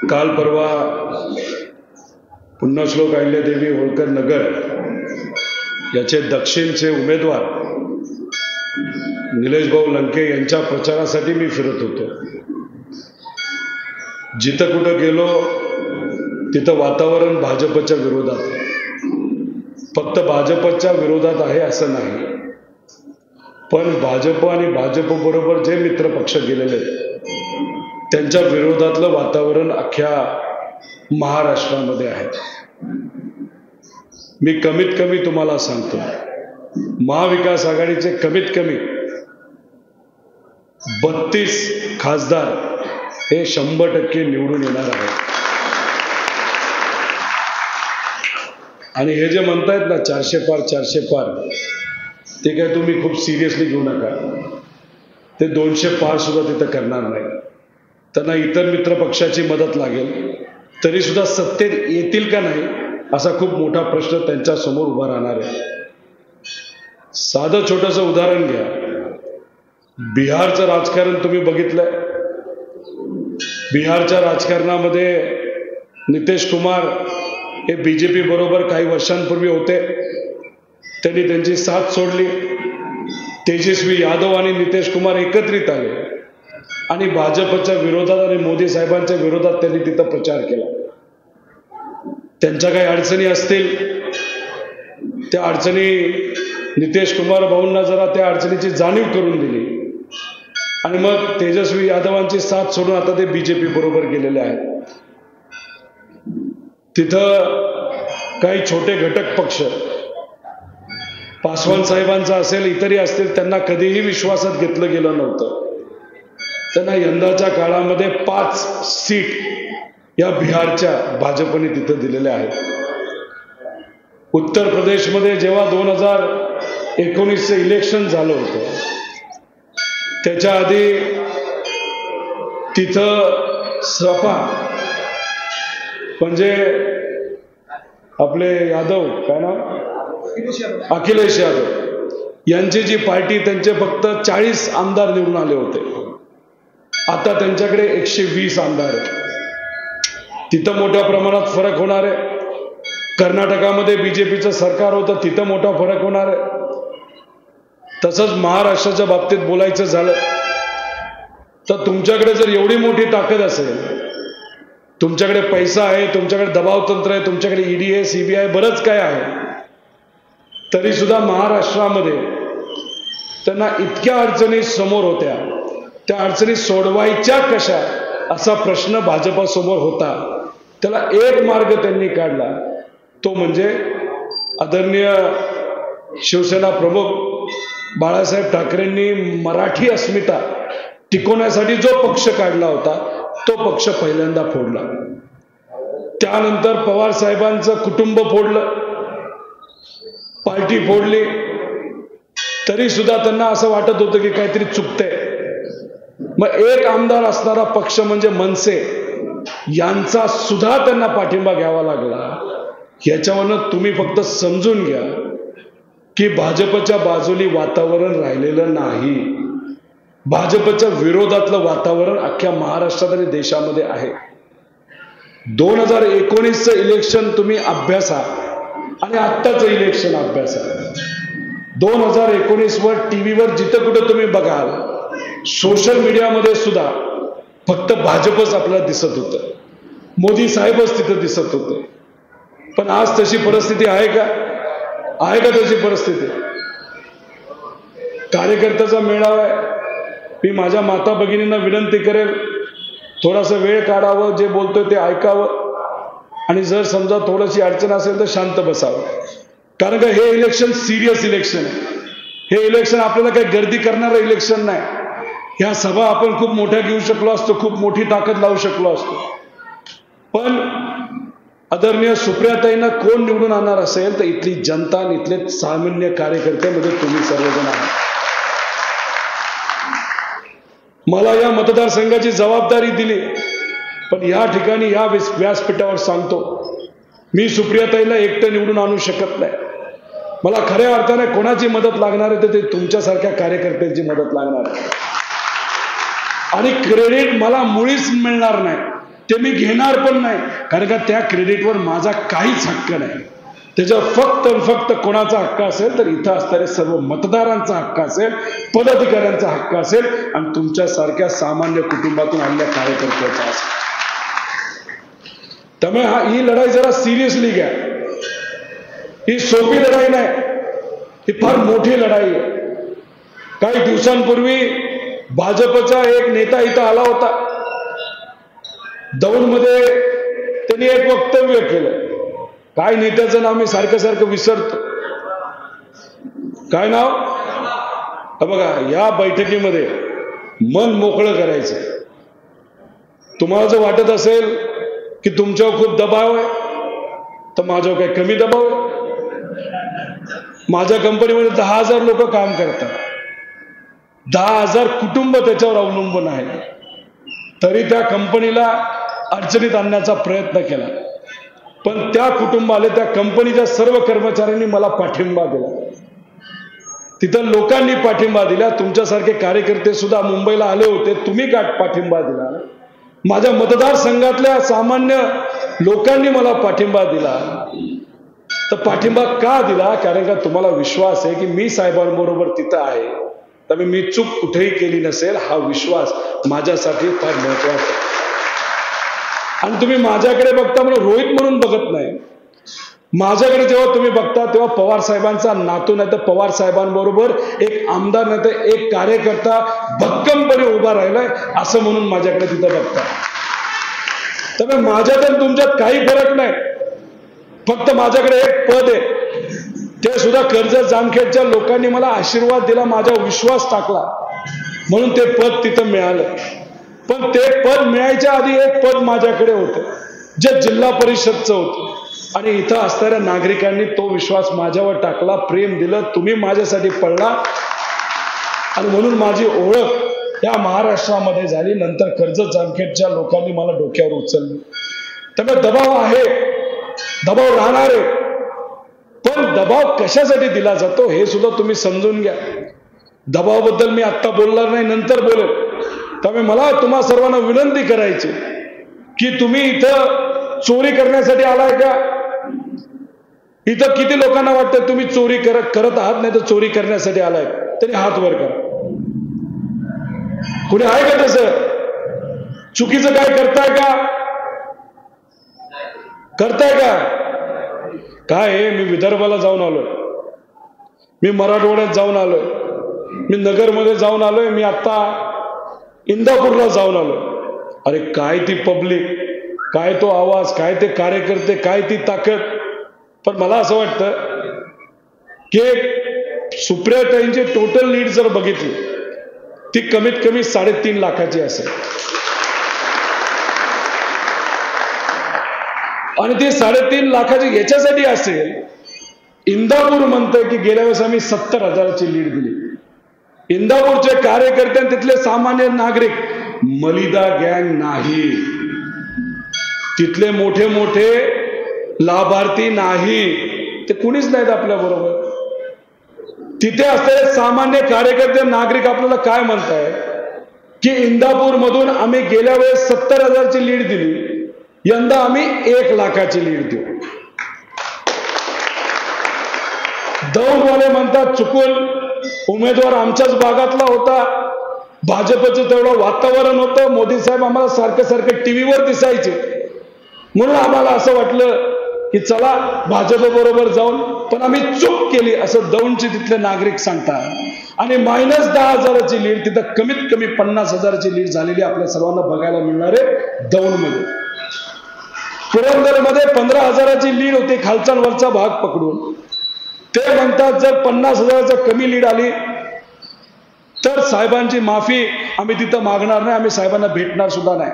काल परवा पुण्यश्लोक अहिल्यादेवी होळकर नगर याचे दक्षिणचे उमेदवार निलेश भाऊ लंके यांच्या प्रचारासाठी मी फिरत होतो. जिथं कुठं गेलो तिथं वातावरण भाजपच्या विरोधात. फक्त भाजपच्या विरोधात आहे असं नाही, पण भाजप आणि भाजप बरोबर जे मित्र पक्ष गेलेले त्यांच्या विरोधातलं वातावरण अख्ख्या महाराष्ट्रामध्ये आहे. मी कमीत कमी तुम्हाला सांगतो, महाविकास आघाडीचे कमीत कमी 32 खासदार हे 100% निवडून येणार आहेत. आणि हे जे म्हणतायत ना 400 पार 400 पार, ते काय तुम्ही खूप सिरियसली घेऊ नका. ते 200 पार सुद्धा तिथं करणार नाही. त्यांना इतर मित्र पक्षाची मदत लागेल, तरी सुद्धा सत्तेत येतील का नाही असा खूप मोठा प्रश्न त्यांच्या समोर उभा राहणार आहे. साधं छोटंसं उदाहरण घ्या. बिहारचं राजकारण तुम्ही बघितलंय. बिहारच्या राजकारणामध्ये नितीश कुमार हे बीजेपी बरोबर काही वर्षांपूर्वी होते. त्यांनी त्यांची साथ सोडली. तेजस्वी यादव आणि नितीश कुमार एकत्रित आले आणि भाजपच्या विरोधात आणि मोदी साहेबांच्या विरोधात त्यांनी तिथं प्रचार केला. त्यांच्या काही अडचणी असतील, त्या अडचणी नितीश कुमार भाऊंना जरा त्या अडचणीची जाणीव करून दिली आणि मग तेजस्वी यादवांची साथ सोडून आता ते बीजेपी बरोबर गेलेले आहेत. तिथं काही छोटे घटक पक्ष, पासवान साहेबांचा असेल, इतरही असतील, त्यांना कधीही विश्वासात घेतलं गेलं नव्हतं. त्यांना यंदाच्या काळामध्ये 5 सीट या बिहारच्या भाजपने तिथं दिलेल्या आहेत. उत्तर प्रदेशमध्ये जेव्हा 2019चं इलेक्शन झालं होतं, त्याच्या आधी तिथं सपा म्हणजे आपले यादव, काय नाव, अखिलेश यादव यांची जी पार्टी, त्यांचे फक्त 40 आमदार निवडून आले होते. आता त्यांच्याकडे 120 आमदार आहेत. तिथं मोठ्या प्रमाणात फरक होणार आहे. कर्नाटकामध्ये बीजेपीचं सरकार होतं, तिथं मोठा फरक होणार आहे. तसंच महाराष्ट्राच्या बाबतीत बोलायचं झालं तर तुमच्याकडे जर एवढी मोठी ताकद असेल, तुमच्याकडे पैसा आहे, तुमच्याकडे दबाव तंत्र आहे, तुमच्याकडे ईडी आहे, सीबीआय, बरंच काय आहे, तरी सुद्धा महाराष्ट्रामध्ये त्यांना इतक्या अडचणी समोर होत्या. त्या अडचणी सोडवायच्या कशा असा प्रश्न भाजपासमोर होता. त्याला एक मार्ग त्यांनी काढला, तो म्हणजे आदरणीय शिवसेना प्रमुख बाळासाहेब ठाकरेंनी मराठी अस्मिता टिकवण्यासाठी जो पक्ष काढला होता तो पक्ष पहिल्यांदा फोडला. त्यानंतर पवार साहेबांचं कुटुंब फोडलं, पार्टी फोडली. तरी सुद्धा त्यांना असं वाटत होतं की काहीतरी चुकतंय. मग एक आमदार असणारा पक्ष म्हणजे मनसे यांचा सुद्धा त्यांना पाठिंबा घ्यावा लागला. याच्यावरनं तुम्ही फक्त समजून घ्या की भाजपच्या बाजूली वातावरण राहिलेलं नाही. भाजपच्या विरोधातलं वातावरण अख्ख्या महाराष्ट्रात आणि देशामध्ये आहे. 2019चं इलेक्शन तुम्ही अभ्यासा आणि आत्ताचं इलेक्शन अभ्यासा. 2019 वर टीव्हीवर जिथं कुठं तुम्ही बघाल, सोशल मीडियामध्ये सुद्धा फक्त भाजपच आपल्याला दिसत होतं, मोदी साहेबच तिथं दिसत होते. पण आज तशी परिस्थिती आहे का? आहे का तशी परिस्थिती? कार्यकर्त्याचा मेळावा आहे. मी माझ्या माता भगिनींना विनंती करेल, थोडासा वेळ काढावं, जे बोलतोय ते ऐकावं आणि जर समजा थोडीशी अडचण असेल तर शांत बसावं. कारण का हे इलेक्शन सिरियस इलेक्शन आहे. हे इलेक्शन आपल्याला काही गर्दी करणारं इलेक्शन नाही. ह्या सभा आपण खूप मोठ्या घेऊ शकलो असतो, खूप मोठी ताकद लावू शकलो असतो. पण आदरणीय सुप्रियाताईंना कोण निवडून आणणार असेल तर इथली जनता आणि इथले सामान्य कार्यकर्ते म्हणजे तुम्ही सर्वजण आहात. मला या मतदारसंघाची जबाबदारी दिली, पण या ठिकाणी या व्यासपीठावर सांगतो, मी सुप्रियाताईला एकटं निवडून आणू शकत नाही. मला खऱ्या अर्थाने कोणाची मदत लागणार आहे तर ते तुमच्यासारख्या कार्यकर्त्यांची मदत लागणार आहे. आणि क्रेडिट मला मुळीच मिळणार नाही, ते मी घेणार पण नाही, कारण का त्या क्रेडिटवर माझा काहीच हक्क नाही. त्याच्यावर फक्त फक्त कोणाचा हक्क असेल तर इथं असणारे सर्व मतदारांचा हक्क असेल, पदाधिकाऱ्यांचा हक्क असेल आणि तुमच्यासारख्या सामान्य कुटुंबातून आलेल्या कार्यकर्त्याचा असेल. त्यामुळे ही लढाई जरा सिरियसली घ्या. ही सोपी लढाई नाही, ही फार मोठी लढाई आहे. काही दिवसांपूर्वी भाजपचा एक नेता इथं आला होता. दौंडमध्ये त्यांनी एक वक्तव्य केलं. काय नेत्याचं नाव मी सारखं सारखं विसरतो. काय नाव? बघा, या बैठकीमध्ये मन मोकळं करायचं. तुम्हाला जर वाटत असेल की तुमच्यावर खूप दबाव आहे तर माझ्यावर काही कमी दबाव आहे. माझ्या कंपनीमध्ये 10,000 लोक काम करतात, 10,000 कुटुंब त्याच्यावर अवलंबून आहेत. तरी त्या कंपनीला अडचणीत आणण्याचा प्रयत्न केला, पण त्या कुटुंबाला, त्या कंपनीच्या सर्व कर्मचाऱ्यांनी मला पाठिंबा दिला. तिथं लोकांनी पाठिंबा दिला. तुमच्यासारखे कार्यकर्ते सुद्धा मुंबईला आले होते, तुम्ही का पाठिंबा दिला? माझ्या मतदारसंघातल्या सामान्य लोकांनी मला पाठिंबा दिला. तर पाठिंबा का दिला? कारण का तुम्हाला विश्वास आहे की मी साहेबांबरोबर तिथं आहे, त्यामुळे मी चूक कुठेही केली नसेल. हा विश्वास माझ्यासाठी फार महत्वाचा आहे. आणि तुम्ही माझ्याकडे बघता म्हणून रोहित म्हणून बघत नाही. माझ्याकडे जेव्हा तुम्ही बघता तेव्हा पवार साहेबांचा नातू नाही तर पवार साहेबांबरोबर एक आमदार नाही तर एक कार्यकर्ता भक्कमपणे उभा राहिलाय असं म्हणून माझ्याकडे तिथं बघता. त्यामुळे माझ्यात आणि तुमच्यात काही फरक नाही. फक्त माझ्याकडे एक पद आहे, ते सुद्धा कर्जत जामखेडच्या लोकांनी मला आशीर्वाद दिला, माझा विश्वास टाकला म्हणून ते पद तिथं मिळालं. पण ते पद मिळायच्या आधी एक पद माझ्याकडे होतं जे जिल्हा परिषदचं होतं. आणि इथं असणाऱ्या नागरिकांनी तो विश्वास माझ्यावर टाकला, प्रेम दिलं, तुम्ही माझ्यासाठी पडला आणि म्हणून माझी ओळख या महाराष्ट्रामध्ये झाली. नंतर कर्जत जामखेडच्या लोकांनी मला डोक्यावर उचललं. त्यामुळे दबाव आहे, दबाव राहणार आहे, पण दबाव कशासाठी दिला जातो हे सुद्धा तुम्ही समजून घ्या. दबावाबद्दल मी आत्ता बोलणार नाही, नंतर बोलेल. त्यामुळे मला तुम्हा सर्वांना विनंती करायची की तुम्ही इथं चोरी करण्यासाठी आलाय का? इथं किती लोकांना वाटतं तुम्ही चोरी करत आहात, नाही तर चोरी करण्यासाठी आलाय? तरी हात वर करा. कुणी आहे का तसं? चुकीचं काय करताय का? करताय का? काय आहे, मी विदर्भाला जाऊन आलोय, मी मराठवाड्यात जाऊन आलोय, मी नगरमध्ये जाऊन आलोय, मी आता इंदापूरला जाऊन आलोय. अरे काय ती पब्लिक, काय तो आवाज, काय ते कार्यकर्ते, काय ती ताकद. पण मला असं वाटतं की सुप्रियाताईंची टोटल लीड जर बघितली ती कमीत कमी 3.5 लाखाची असेल. आणि ती 3.5 लाखाची याच्यासाठी असेल, इंदापूर म्हणतंय की गेल्या वेळेस आम्ही 70,000ची लीड दिली. इंदापूरचे कार्यकर्ते आणि तिथले सामान्य नागरिक, मलिदा गँग नाही, तिथले मोठे मोठे लाभार्थी नाही, ते कुणीच नाहीत आपल्या बरोबर. तिथे असलेले सामान्य कार्यकर्ते नागरिक आपल्याला काय म्हणताय की इंदापूर मधून आम्ही गेल्या वेळेस 70,000ची लीड दिली, यंदा आम्ही 1 लाखाची लीड देऊ. दौंडवाले म्हणतात चुकून उमेदवार आमच्याच भागातला होता, भाजपचं तेवढं वातावरण होतं, मोदी साहेब आम्हाला सारखं सारखं टीव्हीवर दिसायचे, म्हणून आम्हाला असं वाटलं की चला भाजप बरोबर जाऊन, पण आम्ही चूक केली असं दौंडचे तिथले नागरिक सांगतात. आणि -10,000ची लीड, तिथं कमीत कमी 50,000ची लीड झालेली आपल्या सर्वांना बघायला मिळणार आहे दौंडमध्ये. पुरंदरमध्ये 15,000ची लीड होती खालचा वरचा भाग पकडून. ते म्हणतात जर 50,000चा कमी लीड आली तर साहेबांची माफी आम्ही तिथं मागणार नाही, आम्ही साहेबांना भेटणार सुद्धा नाही.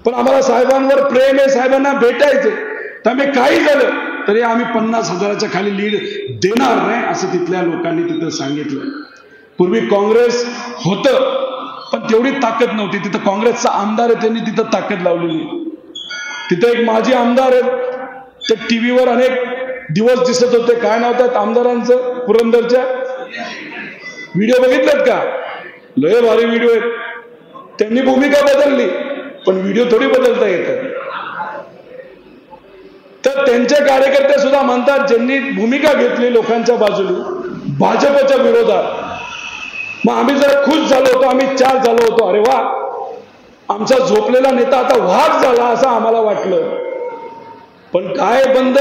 पण आम्हाला साहेबांवर प्रेम आहे, साहेबांना भेटायचे, त्यामुळे काही झालं तरी आम्ही 50,000च्या खाली लीड देणार नाही असं तिथल्या लोकांनी तिथं सांगितलं. पूर्वी काँग्रेस होतं पण तेवढी ताकद नव्हती. तिथं काँग्रेसचा आमदार आहे, त्यांनी तिथं ताकद लावलेली. तिथं एक माजी आमदार आहेत, ते टीव्हीवर अनेक दिवस दिसत होते. काय नाव त्यात आमदारांचं? पुरंदरच्या व्हिडिओ बघितलेत का? लय भारी व्हिडिओ आहेत. त्यांनी भूमिका बदलली, पण व्हिडिओ थोडी बदलता येतं. तर त्यांचे कार्यकर्ते सुद्धा म्हणतात, ज्यांनी भूमिका घेतली लोकांच्या बाजूने भाजपच्या विरोधात, मग आम्ही जरा खुश झालो होतो, आम्ही 4 झालो होतो, अरे वा आमचा झोपलेला नेता आता वाघ झाला असं आम्हाला वाटलं. पण काय बंद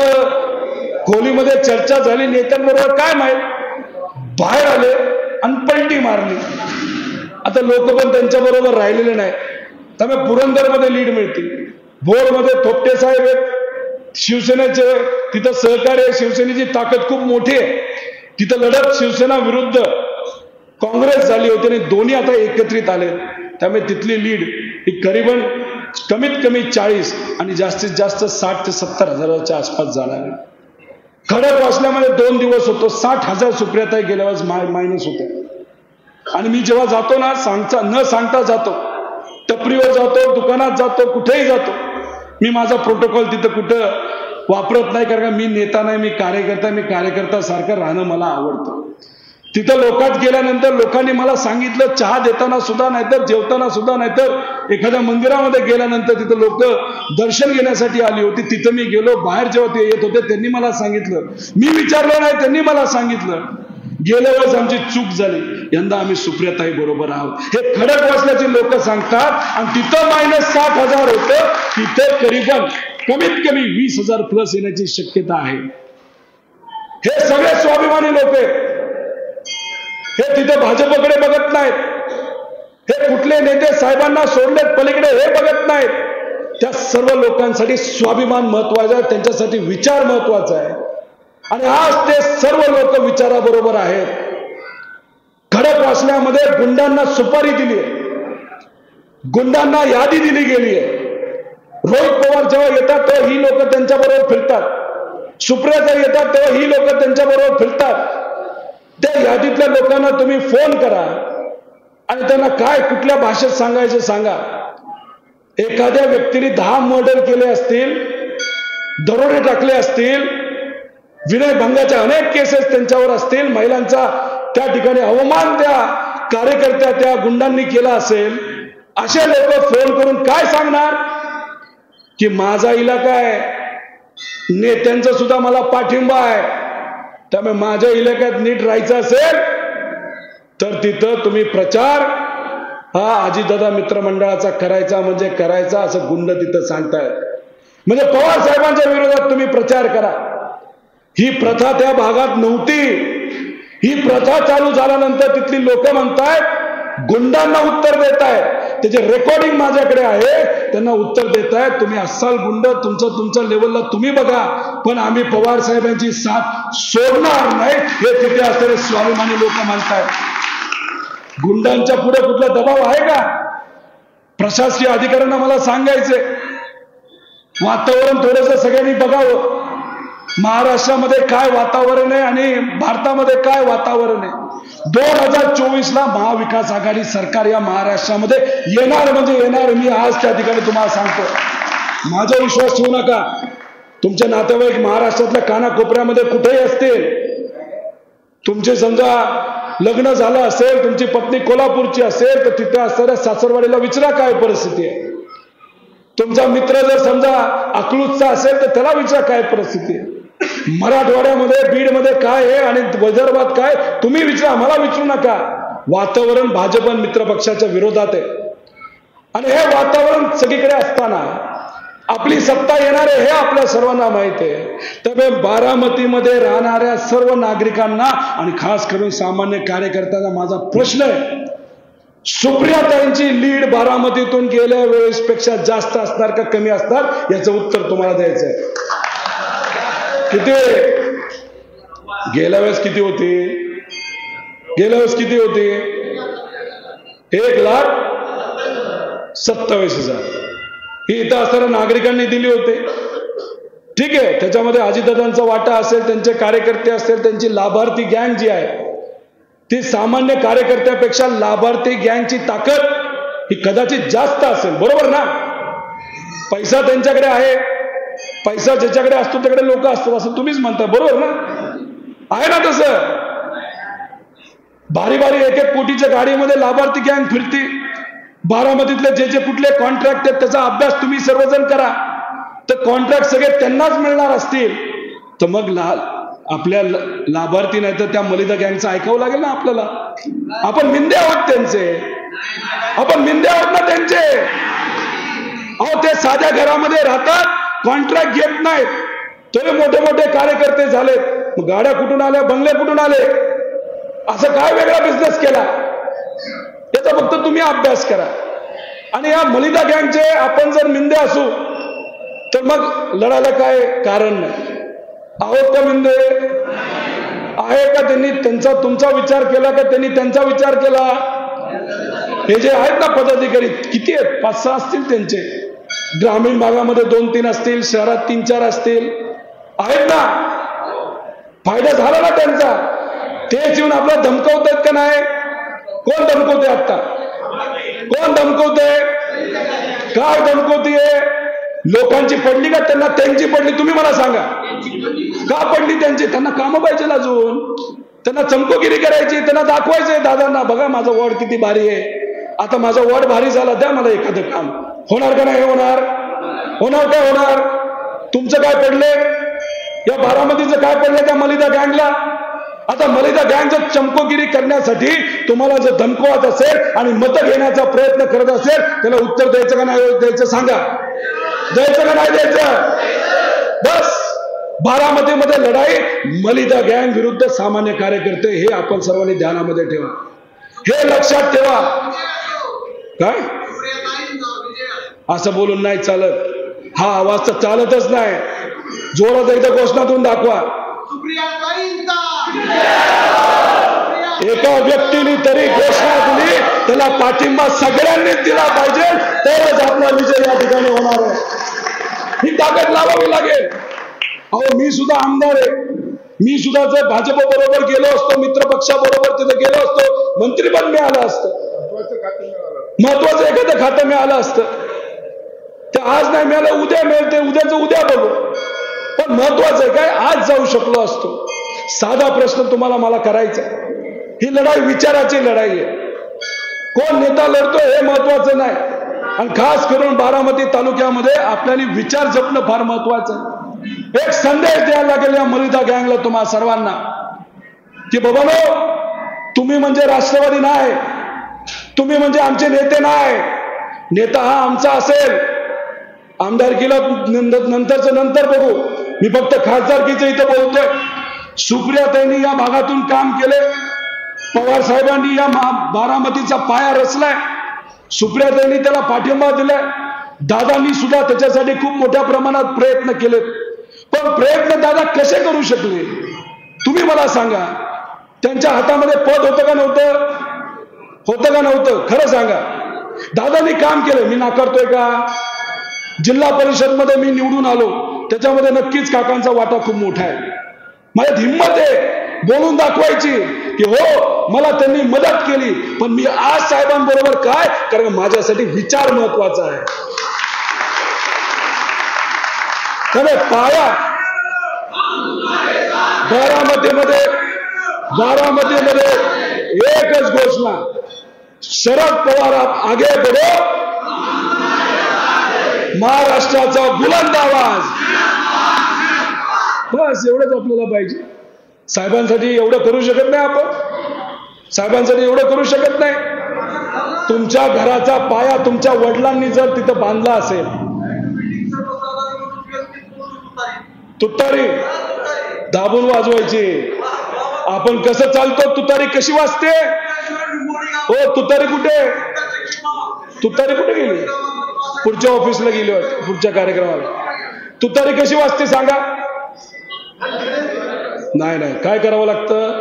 खोलीमध्ये चर्चा झाली नेत्यांबरोबर काय माहित, बाहेर आले आणि पलटी मारली. आता लोक पण त्यांच्या बरोबर राहिलेले नाही. त्यामुळे पुरंदरमध्ये लीड मिळतील, भोरमध्ये थोपटे साहेब आहेत शिवसेनेचे, तिथं सहकार्य शिवसेनेची ताकद खूप मोठी आहे. तिथं लढत शिवसेना विरुद्ध काँग्रेस झाली होती आणि दोन्ही आता एकत्रित आले. त्यामुळे तिथली लीड ही करीबन कमीत कमी 40 आणि जास्तीत जास्त 60 ते 70 हजाराच्या आसपास जाणार आहे. खडकवासल्यामध्ये 2 दिवस होतो, 60,000 सुप्रियाताई गेल्या वेळेस मायनस होते. आणि मी जेव्हा जातो ना, न सांगता जातो, टपरीवर जातो, दुकानात जातो, कुठेही जातो, मी माझा प्रोटोकॉल तिथं कुठं वापरत नाही, कारण मी नेता नाही, मी कार्यकर्ता सारखं राहणं मला आवडतं. तिथं लोकात गेल्यानंतर लोकांनी मला सांगितलं, चहा देताना सुद्धा नाहीतर जेवताना सुद्धा नाहीतर एखाद्या मंदिरामध्ये गेल्यानंतर तिथं लोक दर्शन घेण्यासाठी आली होती, तिथं मी गेलो. बाहेर जेव्हा ते येत होते त्यांनी मला सांगितलं, मी विचारलं नाही, त्यांनी मला सांगितलं, गेल्या वेळेस आमची चूक झाली, यंदा आम्ही सुप्रियाताई बरोबर आहोत. हे खडकवासल्याचे लोक सांगतात. आणि तिथं -60,000 होतं, तिथं करीबन कमीत कमी 20,000 प्लस येण्याची शक्यता आहे. हे सगळे स्वाभिमानी लोक आहेत. हे तिथे भाजपकडे बघत नाहीत, हे कुठले नेते साहेबांना सोडलेत पलीकडे हे बघत नाहीत. त्या सर्व लोकांसाठी स्वाभिमान महत्वाचा आहे, त्यांच्यासाठी विचार महत्वाचा आहे. आणि आज ते सर्व लोक विचाराबरोबर आहेत. खडकवासल्यामध्ये गुंडांना सुपारी दिली आहे, गुंडांना यादी दिली गेली आहे. रोहित पवार जेव्हा येतात तेव्हा ही लोक त्यांच्याबरोबर फिरतात, सुप्रियाताई येतात तेव्हा ही लोक त्यांच्याबरोबर फिरतात. त्या यादीतल्या लोकांना तुम्ही फोन करा आणि त्यांना काय कुठल्या भाषेत सांगायचं सांगा. एखाद्या व्यक्तीने 10 मर्डर केले असतील, दरोडे टाकले असतील, विनयभंगाच्या अनेक केसेस त्यांच्यावर असतील, महिलांचा त्या ठिकाणी अवमान त्या कार्यकर्त्या त्या गुंडांनी केला असेल, असे लोक फोन करून काय सांगणार की माझा इलाका आहे, नेत्यांचा सुद्धा मला पाठिंबा आहे, त्यामुळे माझ्या इलाक्यात नीट राहायचं असेल तर तिथं तुम्ही प्रचार हा अजितदादा मित्रमंडळाचा करायचा म्हणजे करायचा असं गुंड तिथं सांगतायत. म्हणजे पवार साहेबांच्या विरोधात तुम्ही प्रचार करा. ही प्रथा त्या भागात नव्हती. ही प्रथा चालू झाल्यानंतर तिथली लोक म्हणतायत गुंडांना उत्तर देत आहेत. त्याचे रेकॉर्डिंग माझ्याकडे आहे, त्यांना उत्तर देत आहेत, तुम्ही अस्सल गुंड तुमच्या लेवलला तुम्ही बघा, पण आम्ही पवार साहेबांची साथ सोडणार नाही, हे तिथे असलेले स्वाभिमानी लोक म्हणतायत. गुंडांच्या पुढे कुठला दबाव आहे का? प्रशासकीय अधिकाऱ्यांना मला सांगायचे, वातावरण थोडंसं सगळ्यांनी बघावं. महाराष्ट्रामध्ये काय वातावरण आहे आणि भारतामध्ये काय वातावरण आहे. 2024ला महाविकास आघाडी सरकार या महाराष्ट्रामध्ये येणार म्हणजे येणार. मी आज त्या ठिकाणी तुम्हाला सांगतो, माझा विश्वास ठेवू नका. तुमचे नातेवाईक महाराष्ट्रातल्या कानाकोपऱ्यामध्ये कुठेही असतील, तुमचे समजा लग्न झालं असेल, तुमची पत्नी कोल्हापूरची असेल, तर तिथे असणाऱ्या सासरवाडीला विचारा काय परिस्थिती आहे. तुमचा मित्र जर समजा अकलूजचा असेल तर त्याला विचारा काय परिस्थिती आहे. मराठवाड्यामध्ये बीडमध्ये काय आहे आणि विदर्भात काय, तुम्ही विचारा, मला विचारू नका. वातावरण भाजप मित्र पक्षाच्या विरोधात आहे. आणि हे वातावरण सगळीकडे असताना आपली सत्ता येणार आहे हे आपल्या सर्वांना माहिती आहे. त्यामुळे बारामतीमध्ये राहणाऱ्या सर्व नागरिकांना आणि खास करून सामान्य कार्यकर्त्यांना माझा प्रश्न आहे, सुप्रियाताईंची लीड बारामतीतून गेल्या वेळेस पेक्षा जास्त असणार का कमी असणार, याचं उत्तर तुम्हाला द्यायचं आहे. किती गेल्या वेळेस किती होती? गेल्या वेळेस किती होती? 1,27,000 ही इथं असणाऱ्या नागरिकांनी दिली होती. ठीक आहे, त्याच्यामध्ये अजितदादांचा वाटा असेल, त्यांचे कार्यकर्ते असेल, त्यांची लाभार्थी गँग जी आहे ती सामान्य कार्यकर्त्यापेक्षा लाभार्थी गँगची ताकद ही कदाचित जास्त असेल. बरोबर ना? पैसा त्यांच्याकडे आहे, पैसा ज्याच्याकडे असतो त्याकडे लोक असतात असं तुम्हीच म्हणता. बरोबर ना? आहे ना तसं? भारी भारी 1-1 कोटीच्या गाडीमध्ये लाभार्थी गँग फिरती, बारामतीतले जे जे कुठले कॉन्ट्रॅक्ट आहेत त्याचा अभ्यास तुम्ही सर्वजण करा. तर कॉन्ट्रॅक्ट सगळे त्यांनाच मिळणार असतील तर मग आपल्या लाभार्थी नाही तर त्या मलिदा गँगचं ऐकावं लागेल ना आपल्याला. आपण मिंदे आहोत त्यांचे, आपण मिंदे आहोत ना त्यांचे. अहो ते साध्या घरामध्ये राहतात, कॉन्ट्रॅक्ट घेत नाहीत, तरी मोठे मोठे कार्यकर्ते झालेत. गाड्या कुठून आल्या, बंगले कुठून आले, असं काय वेगळा बिझनेस केला याचा फक्त तुम्ही अभ्यास करा. आणि या मलिदा गँगचे आपण जर मिंदे असू तर मग लढायला काय कारण नाही. आहोत का मिंदे? आहे का त्यांनी त्यांचा तुमचा विचार केला का त्यांनी त्यांचा विचार केला? हे जे आहेत ना पदाधिकारी किती आहेत? 5-6 असतील त्यांचे. ग्रामीण भागामध्ये 2-3 असतील, शहरात 3-4 असतील, आहेत ना. फायदा झाला ना त्यांचा. तेच येऊन आपल्याला धमकवत आहेत का नाही? कोण धमकवते? आता कोण धमकवते? काय धमकवतीये? लोकांची पडली का त्यांना त्यांची पडली? तुम्ही मला सांगा का पडली त्यांची? त्यांना कामं पाहिजे अजून, त्यांना चमकोगिरी करायची, त्यांना दाखवायचंय दादांना बघा माझा वॉर्ड किती भारी आहे. आता माझा वॉर्ड भारी झाला, द्या मला एखादं काम. होणार का नाही होणार? होणार काय होणार? तुमचं काय पडले? या बारामतीचं काय पडलं त्या मलिदा गँगला? आता मलिदा गँग जर चमकोगिरी करण्यासाठी तुम्हाला जर धमकवत असेल आणि मतं घेण्याचा प्रयत्न करत असेल त्याला उत्तर द्यायचं का नाही द्यायचं? सांगा, द्यायचं का नाही द्यायचं? बस बारामतीमध्ये लढाई मलिदा गँग विरुद्ध सामान्य कार्यकर्ते, हे आपण सर्वांनी ध्यानामध्ये ठेवा, हे लक्षात ठेवा. काय असं बोलून नाही चालत. हा आवाज तर चालतच नाही. जोरात एकदा घोषणातून दाखवा. एका व्यक्तीने तरी घोषणा दिली, त्याला पाठिंबा सगळ्यांनीच दिला पाहिजे, तरच आपला विजय या ठिकाणी होणार आहे. ही ताकद लावावी लागेल. अहो मी सुद्धा आमदार आहे, मी सुद्धा जर भाजप बरोबर गेलो असतो, मित्र पक्षाबरोबर तिथे गेलो असतो, मंत्रीपद मिळालं असतं, महत्वाचं एखादं खातं मिळालं असतं. ते आज नाही मिळालं, उद्या मिळते, उद्याचं उद्या बघू. पण महत्वाचं आहे काय, आज जाऊ शकलो असतो. साधा प्रश्न तुम्हाला मला करायचा, ही लढाई विचाराची लढाई आहे. कोण नेता लढतो हे महत्वाचं नाही, आणि खास करून बारामती तालुक्यामध्ये आपल्याला विचार जपणं फार महत्वाचं आहे. एक संदेश द्यायला लागेल या मलिदा गँगला, तुम्हा सर्वांना, की बाबांनो तुम्ही म्हणजे राष्ट्रवादी नाही, तुम्ही म्हणजे आमचे नेते नाही. नेता हा आमचा असेल, आमदारकीला नंतरचं नंतर बघू. मी फक्त खासदारकीचं इथं बोलतोय. सुप्रियाताईंनी या भागातून काम केले, पवार साहेबांनी या बारामतीचा पाया रचलाय, सुप्रियाताईंनी त्याला पाठिंबा दिलाय, दादांनी सुद्धा त्याच्यासाठी खूप मोठ्या प्रमाणात प्रयत्न केले. पण प्रयत्न दादा कसे करू शकले तुम्ही मला सांगा. त्यांच्या हातामध्ये पद होतं का नव्हतं? होतं का नव्हतं? खरं सांगा. दादांनी काम केलं, मी नाकारतोय का? जिल्हा परिषद मध्ये मी निवडून आलो, त्याच्यामध्ये नक्कीच काकांचा वाटा खूप मोठा आहे. माझ्यात हिंमत आहे बोलून दाखवायची की हो मला त्यांनी मदत केली, पण मी आज साहेबांबरोबर काय, कारण माझ्यासाठी विचार महत्वाचा आहे. त्यामुळे पाया बारामतीमध्ये एकच घोषणा, शरद पवार आगे बढ़ो, महाराष्ट्राचा बुलंद आवाज. बस एवढंच आपल्याला पाहिजे. साहेबांसाठी एवढं करू शकत नाही आपण, साहेबांसाठी एवढं करू शकत नाही. तुमच्या घराचा पाया तुमच्या वडिलांनी जर तिथं बांधला असेल, तुतारी दाबून वाजवायची. आपण कसं चालतो, तुतारी कशी वाजते? हो, तुतारी कुठे गेली? पुढच्या ऑफिसला गेली होती, पुढच्या कार्यक्रमाला. तुतारी कशी वाजते सांगा? नाही, काय करावं लागतं?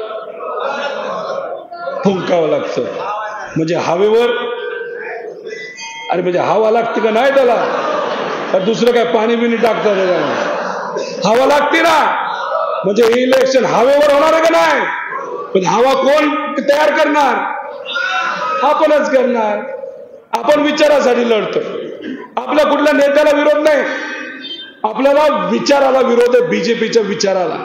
फुंकावं लागतं. म्हणजे हवेवर, अरे म्हणजे हवा लागते का नाही त्याला? तर दुसरं काय पाणी बिणी टाकतात त्याला? हवा लागते ना. म्हणजे हे इलेक्शन हवेवर होणार आहे का नाही? पण हवा कोण तयार करणार? आपणच करणार. आपण विचारासाठी लढतो. आपल्या कुठल्या नेत्याला विरोध नाही, आपल्याला विचाराला विरोध आहे, बीजेपीच्या विचाराला.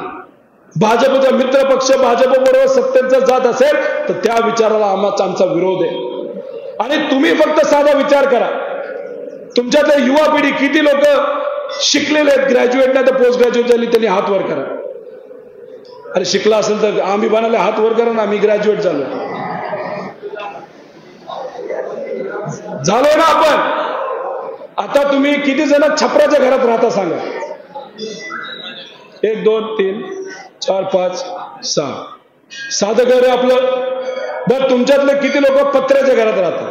भाजपचा मित्र पक्ष भाजप बरोबर सत्तेचा जात असेल तर त्या विचाराला आमचा विरोध आहे. आणि तुम्ही फक्त साधा विचार करा, तुमच्यातल्या युवा पिढी किती लोक शिकलेले आहेत, ग्रॅज्युएट नाही तर पोस्ट ग्रॅज्युएट झाली, त्यांनी हात वर करा. अरे शिकला असेल तर आम्ही बनाले हात वर करा ना, आम्ही ग्रॅज्युएट झालो ना आपण. आता तुम्ही किती जण छपराच्या घरात राहता सांगा? 1 2 3 4 5 6 साधं घर आहे आपलं. बरं तुमच्यातले किती लोक पत्र्याच्या घरात राहतात?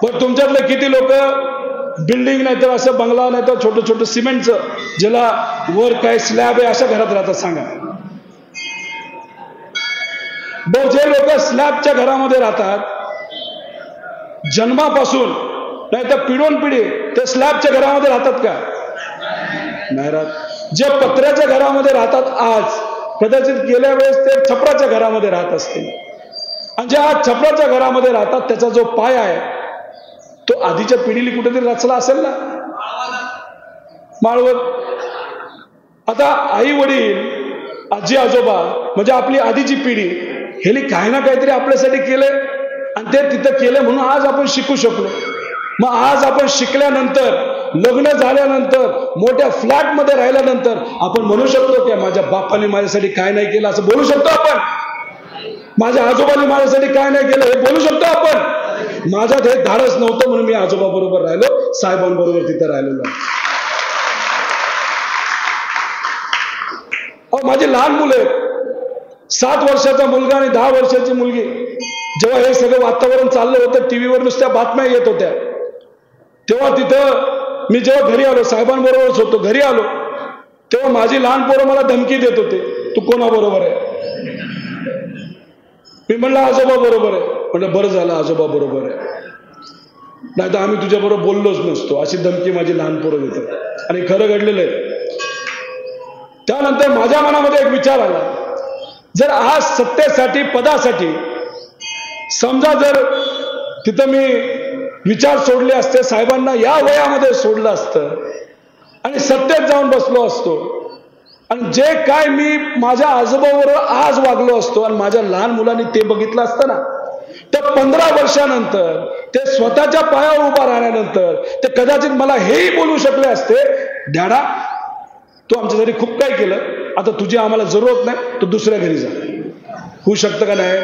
बरं तुमच्यातले किती लोक बिल्डिंग नाही तर असं बंगला नाही तर छोटं छोटं सिमेंटचं ज्याला वर काय स्लॅब आहे अशा घरात राहतात सांगा? बरं जे लोक स्लॅबच्या घरामध्ये राहतात जन्मापासून नाही तर पिढोनपिढी ते स्लॅबच्या घरामध्ये राहतात का? नाही राहत. जे पत्र्याच्या घरामध्ये राहतात आज कदाचित गेल्या वेळेस ते छपराच्या घरामध्ये राहत असतील. आणि जे आज छपराच्या घरामध्ये राहतात त्याचा जो पाय आहे तो आधीच्या पिढीला कुठेतरी रचला असेल ना, माळवर. आता आई वडील आजी आजोबा म्हणजे आपली आधीची पिढी हे काही ना काहीतरी आपल्यासाठी केलंय आणि ते तिथं केलं म्हणून आज आपण शिकू शकलो. मग आज आपण शिकल्यानंतर लग्न झाल्यानंतर मोठ्या फ्लॅट मध्ये राहिल्यानंतर आपण म्हणू शकतो की माझ्या बापाने माझ्यासाठी काय नाही केलं असं बोलू शकतो आपण? माझ्या आजोबाने माझ्यासाठी काय नाही केलं हे बोलू शकतो आपण? माझ्यात हे धाडस नव्हतं म्हणून मी आजोबा बरोबर राहिलो, साहेबांबरोबर तिथं राहिलेलो. माझी लहान मुलं आहेत, 7 वर्षाचा मुलगा आणि 10 वर्षाची मुलगी. जेव्हा हे सगळं वातावरण चाललं होतं टीव्हीवर नुसत्या बातम्या येत होत्या तेव्हा तिथं मी जेव्हा घरी आलो, साहेबांबरोबरच होतो, घरी आलो तेव्हा माझी लहान पोरं मला धमकी देत होते, तू कोणाबरोबर आहे? मी म्हणलं आजोबा बरोबर आहे. म्हणलं बरं झालं आजोबा बरोबर आहे, नाही तर आम्ही तुझ्या बरोबर बोललोच नसतो. अशी धमकी माझी लहान पोरं देतात आणि खरं घडलेलं आहे. त्यानंतर माझ्या मनामध्ये एक विचार आला, जर आज सत्तेसाठी पदासाठी समजा जर तिथं मी विचार सोडले असते, साहेबांना या वयामध्ये सोडलं असतं आणि सत्तेत जाऊन बसलो असतो आणि जे काय मी माझ्या आजोबाबरोबर आज वागलो असतो आणि माझ्या लहान मुलांनी ते बघितलं असतं ना, तर 15 वर्षानंतर ते स्वतःच्या पायावर उभा राहिल्यानंतर ते कदाचित मला हेही बोलू शकले असते, डॅडा तू आमच्यासाठी खूप काही केलं, आता तुझी आम्हाला जरूरत नाही, तू दुसऱ्या घरी जा. होऊ शकतं का नाही?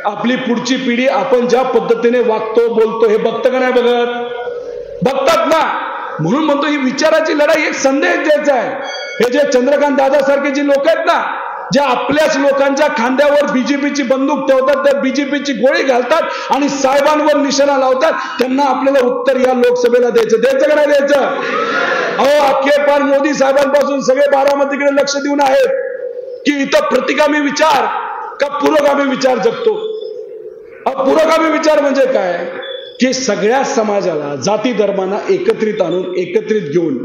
आपली पुढची पिढी आपण ज्या पद्धतीने वागतो बोलतो हे बघतं का नाही बघत? बघतात ना. म्हणून म्हणतो ही विचाराची लढाई एक संदेश द्यायचा आहे. हे जे चंद्रकांत दादासारखे जी लोक आहेत ना, जे आपल्याच लोकांच्या खांद्यावर बीजेपीची बंदूक ठेवतात, त्या बीजेपीची गोळी घालतात आणि साहेबांवर निशाणा लावतात, त्यांना आपल्याला उत्तर या लोकसभेला द्यायचं का नाही द्यायचं? अहो अख्खे पार मोदी साहेबांपासून सगळे बारामतीकडे लक्ष देऊन आहेत की इथं प्रतिगामी विचार का पुरोगामी विचार जगतो. पुरोगामी विचार म्हणजे काय की सगळ्या समाजाला जाती धर्मांना एकत्रित आणून एकत्रित घेऊन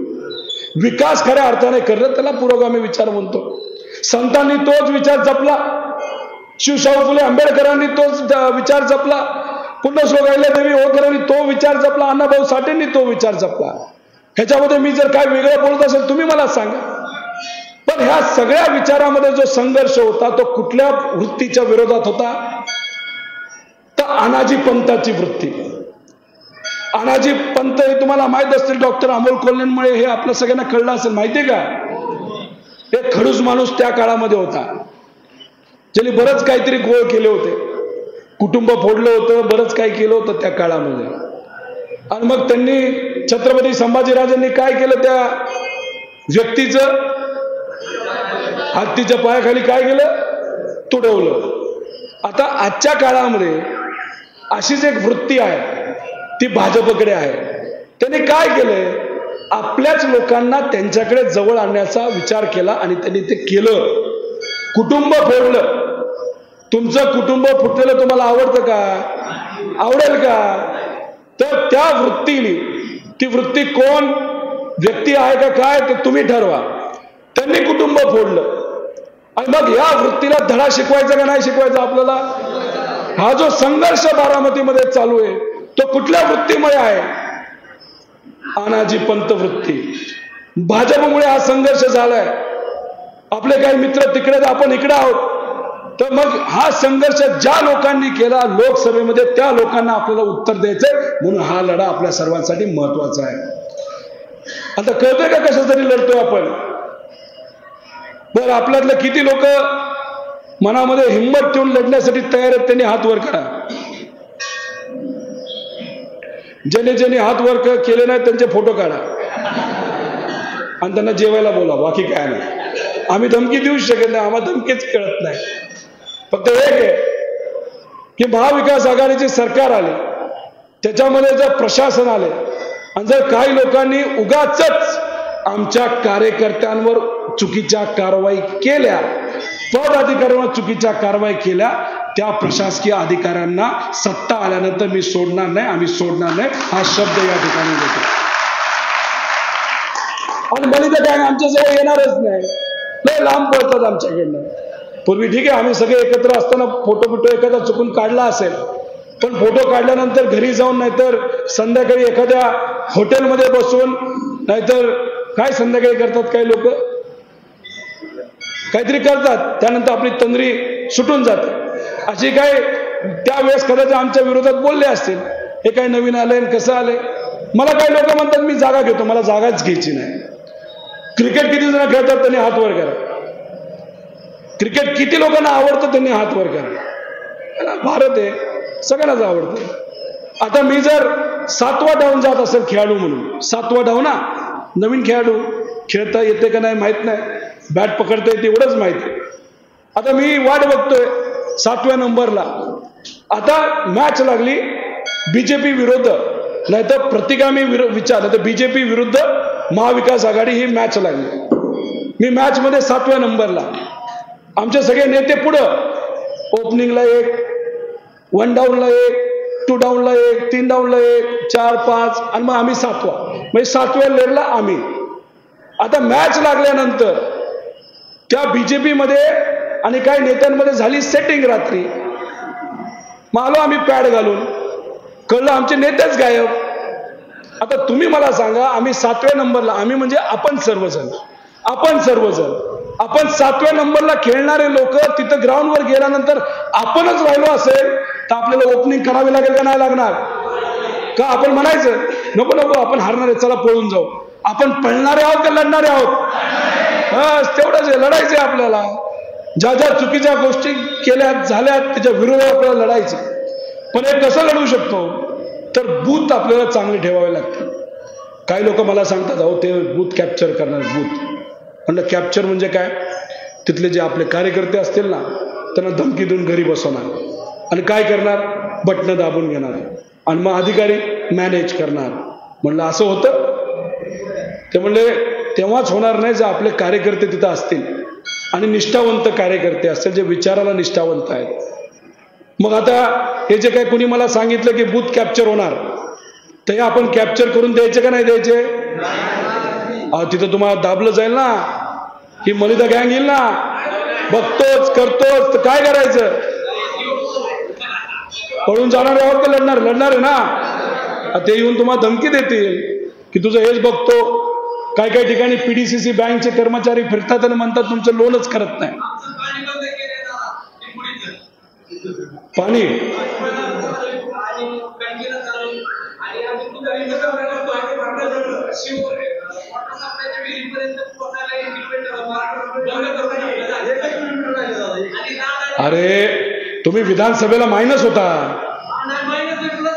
विकास खऱ्या अर्थाने करणं त्याला पुरोगामी विचार म्हणतो. संतांनी तोच विचार जपला, शिवशाहू फुले आंबेडकरांनी तोच विचार जपला, पुण्यश्लोक अहिल्यादेवी होळकरांनी तो विचार जपला, अण्णाभाऊ साठेंनी तो विचार जपला. ह्याच्यामध्ये मी जर काय वेगळं बोलत असेल तुम्ही मला सांगा. पण ह्या सगळ्या विचारामध्ये जो संघर्ष होता तो कुठल्या वृत्तीच्या विरोधात होता? तर अनाजी पंथाची वृत्ती. अनाजी पंथ हे तुम्हाला माहित असतील, डॉक्टर अमोल कोल्हेंमुळे हे आपल्या सगळ्यांना कळलं असेल, माहितीये का? एक खडूस माणूस त्या काळामध्ये होता, ज्यांनी बरंच काहीतरी गोळ केले होते, कुटुंब फोडलं होतं, बरंच काही केलं होतं त्या काळामध्ये. आणि मग त्यांनी छत्रपती संभाजीराजांनी काय केलं, त्या व्यक्तीचं हत्तीच्या पायाखाली काय केलं, तुडवलं. आता आजच्या काळामध्ये अशीच एक वृत्ती आहे, ती भाजपकडे आहे. त्यांनी काय केलंय, आपल्याच लोकांना त्यांच्याकडे जवळ आणण्याचा विचार केला आणि त्यांनी ते केलं. कुटुंब फोडलं. तुमचं कुटुंब फुटलेलं तुम्हाला आवडतं का? आवडेल का? तर त्या वृत्तीने, ती वृत्ती कोण व्यक्ती आहे का काय ते तुम्ही ठरवा. त्यांनी कुटुंब फोडलं आणि मग या वृत्तीला धडा शिकवायचा का नाही शिकवायचा आपल्याला? हा जो संघर्ष बारामतीमध्ये चालू आहे तो कुठल्या वृत्तीमुळे आहे? अनाजी पंथ वृत्ती. भाजपमुळे हा संघर्ष झालाय. आपले काही मित्र तिकडे, आपण इकडे आहोत. तर मग हा संघर्ष ज्या लोकांनी केला लोकसभेमध्ये त्या लोकांना आपल्याला उत्तर द्यायचंय, म्हणून हा लढा आपल्या सर्वांसाठी महत्वाचा आहे. आता कळतंय का कशासाठी लढतोय आपण? बरं, आपल्यातले किती लोक मनामध्ये हिंमत ठेवून लढण्यासाठी तयार आहेत? त्यांनी हात वर करा. ज्यांनी हात वर केले नाही त्यांचे फोटो काढा आणि त्यांना जेवायला बोला. बाकी काय नाही. आम्ही धमकी देऊ शकत नाही, आम्हाला धमकीच कळत नाही. फक्त एक आहे की महाविकास आघाडीचे सरकार आले, त्याच्यामध्ये जर प्रशासन आले आणि जर काही लोकांनी उगाचच आमच्या कार्यकर्त्यांवर चुकीच्या कारवाई केल्या, पद अधिकाऱ्यांवर चुकीच्या कारवाई केल्या, त्या प्रशासकीय अधिकाऱ्यांना सत्ता आल्यानंतर मी सोडणार नाही, आम्ही सोडणार नाही, हा शब्द या ठिकाणी देतो. आणि मलिदा गँग आमच्या जवळ येणारच नाही, लय लांब पडतात आमच्याकडनं. पूर्वी ठीक आहे, आम्ही सगळे एकत्र असताना फोटो एखादा चुकून काढला असेल, पण फोटो काढल्यानंतर घरी जाऊन, नाहीतर संध्याकाळी एखाद्या हॉटेलमध्ये बसून, नाहीतर काय संध्याकाळी करतात काही लोक, काहीतरी करतात, त्यानंतर आपली तंद्री सुटून जाते. अशी काय त्यावेळेस कदाचित आमच्या विरोधात बोलले असतील, हे काय नवीन आले कसं आले. मला काही लोक म्हणतात मी जागा घेतो, मला जागाच घ्यायची नाही. क्रिकेट किती जण खेळतात त्यांनी हात वर करा. क्रिकेट किती लोकांना आवडतं त्यांनी हात वर करा. भारत आहे, सगळ्यांनाच आवडतं. आता मी जर 7वा डाऊन जात असेल खेळाडू म्हणून, 7वा डाऊन, नवीन खेळाडू, खेळता येते का नाही माहित नाही, बॅट पकडता येते एवढंच माहिती. आता मी वाट बघतोय 7व्या नंबरला. आता मॅच लागली बीजेपी विरुद्ध, नाहीतर प्रतिगामी विचार, नाहीतर बीजेपी विरुद्ध महाविकास आघाडी, ही मॅच लागली. मी मॅच मध्ये 7व्या नंबरला, आमचे सगळे नेते पुढं, ओपनिंगला 1, 1 डाऊनला 1, 2 डाऊनला 1, 3 डाऊनला 1, 4, 5, आणि मग आम्ही 7वा, म्हणजे 7व्या लेअरला आम्ही. आता मॅच लागल्यानंतर त्या बीजेपी मध्ये आणि काही नेत्यांमध्ये झाली सेटिंग रात्री. मग आलो आम्ही पॅड घालून, कळलं आमचे नेतेच गायब. आता तुम्ही मला सांगा, आम्ही 7व्या नंबरला, आम्ही म्हणजे आपण सर्वजण, आपण 7व्या नंबरला खेळणारे लोक, तिथं ग्राउंडवर गेल्यानंतर आपणच राहिलो असेल तर आपल्याला ओपनिंग करावी लागेल का नाही लागणार? का आपण म्हणायचं नको आपण हारणार आहे, चला पळून जाऊ? आपण पळणारे आहोत का लढणारे आहोत? बस तेवढंच आहे, लढायचंय आपल्याला. ज्या ज्या चुकीच्या गोष्टी केल्या झाल्या त्याच्या विरोधात आपल्याला लढायचं. पण हे कसं लढू शकतो? तर बूथ आपल्याला चांगले ठेवावे लागतात. काही लोक मला सांगतात, अहो ते बूथ कॅप्चर करणार. बूथ म्हणलं कॅप्चर म्हणजे काय? तिथले जे आपले कार्यकर्ते असतील ना, त्यांना धमकी देऊन घरी बसवणार आणि काय करणार? बटणं दाबून घेणार आणि मग अधिकारी मॅनेज करणार. म्हणलं असं होतं? ते म्हणले तेव्हाच होणार नाही जर आपले कार्यकर्ते तिथं असतील आणि निष्ठावंत कार्यकर्ते असतील, जे विचाराला निष्ठावंत आहेत. मग आता हे जे काय कुणी मला सांगितलं की बूथ कॅप्चर होणार, तर हे आपण कॅप्चर करून द्यायचे का नाही द्यायचे? तिथं तुम्हाला दाबलं जाईल ना, ही मलिदा गँग येईल ना, बघतोच करतोच, तर काय करायचं? पळून जाणारे आहोत का लढणार आहे ना? ते येऊन तुम्हाला धमकी देतील की तुझं हेच बघतो. काही काही ठिकाणी पीडीसीसी बँकचे कर्मचारी फिरतात आणि म्हणतात तुमचं लोनच करत नाही. पाणी अरे तुम्ही विधानसभेला मायनस होता.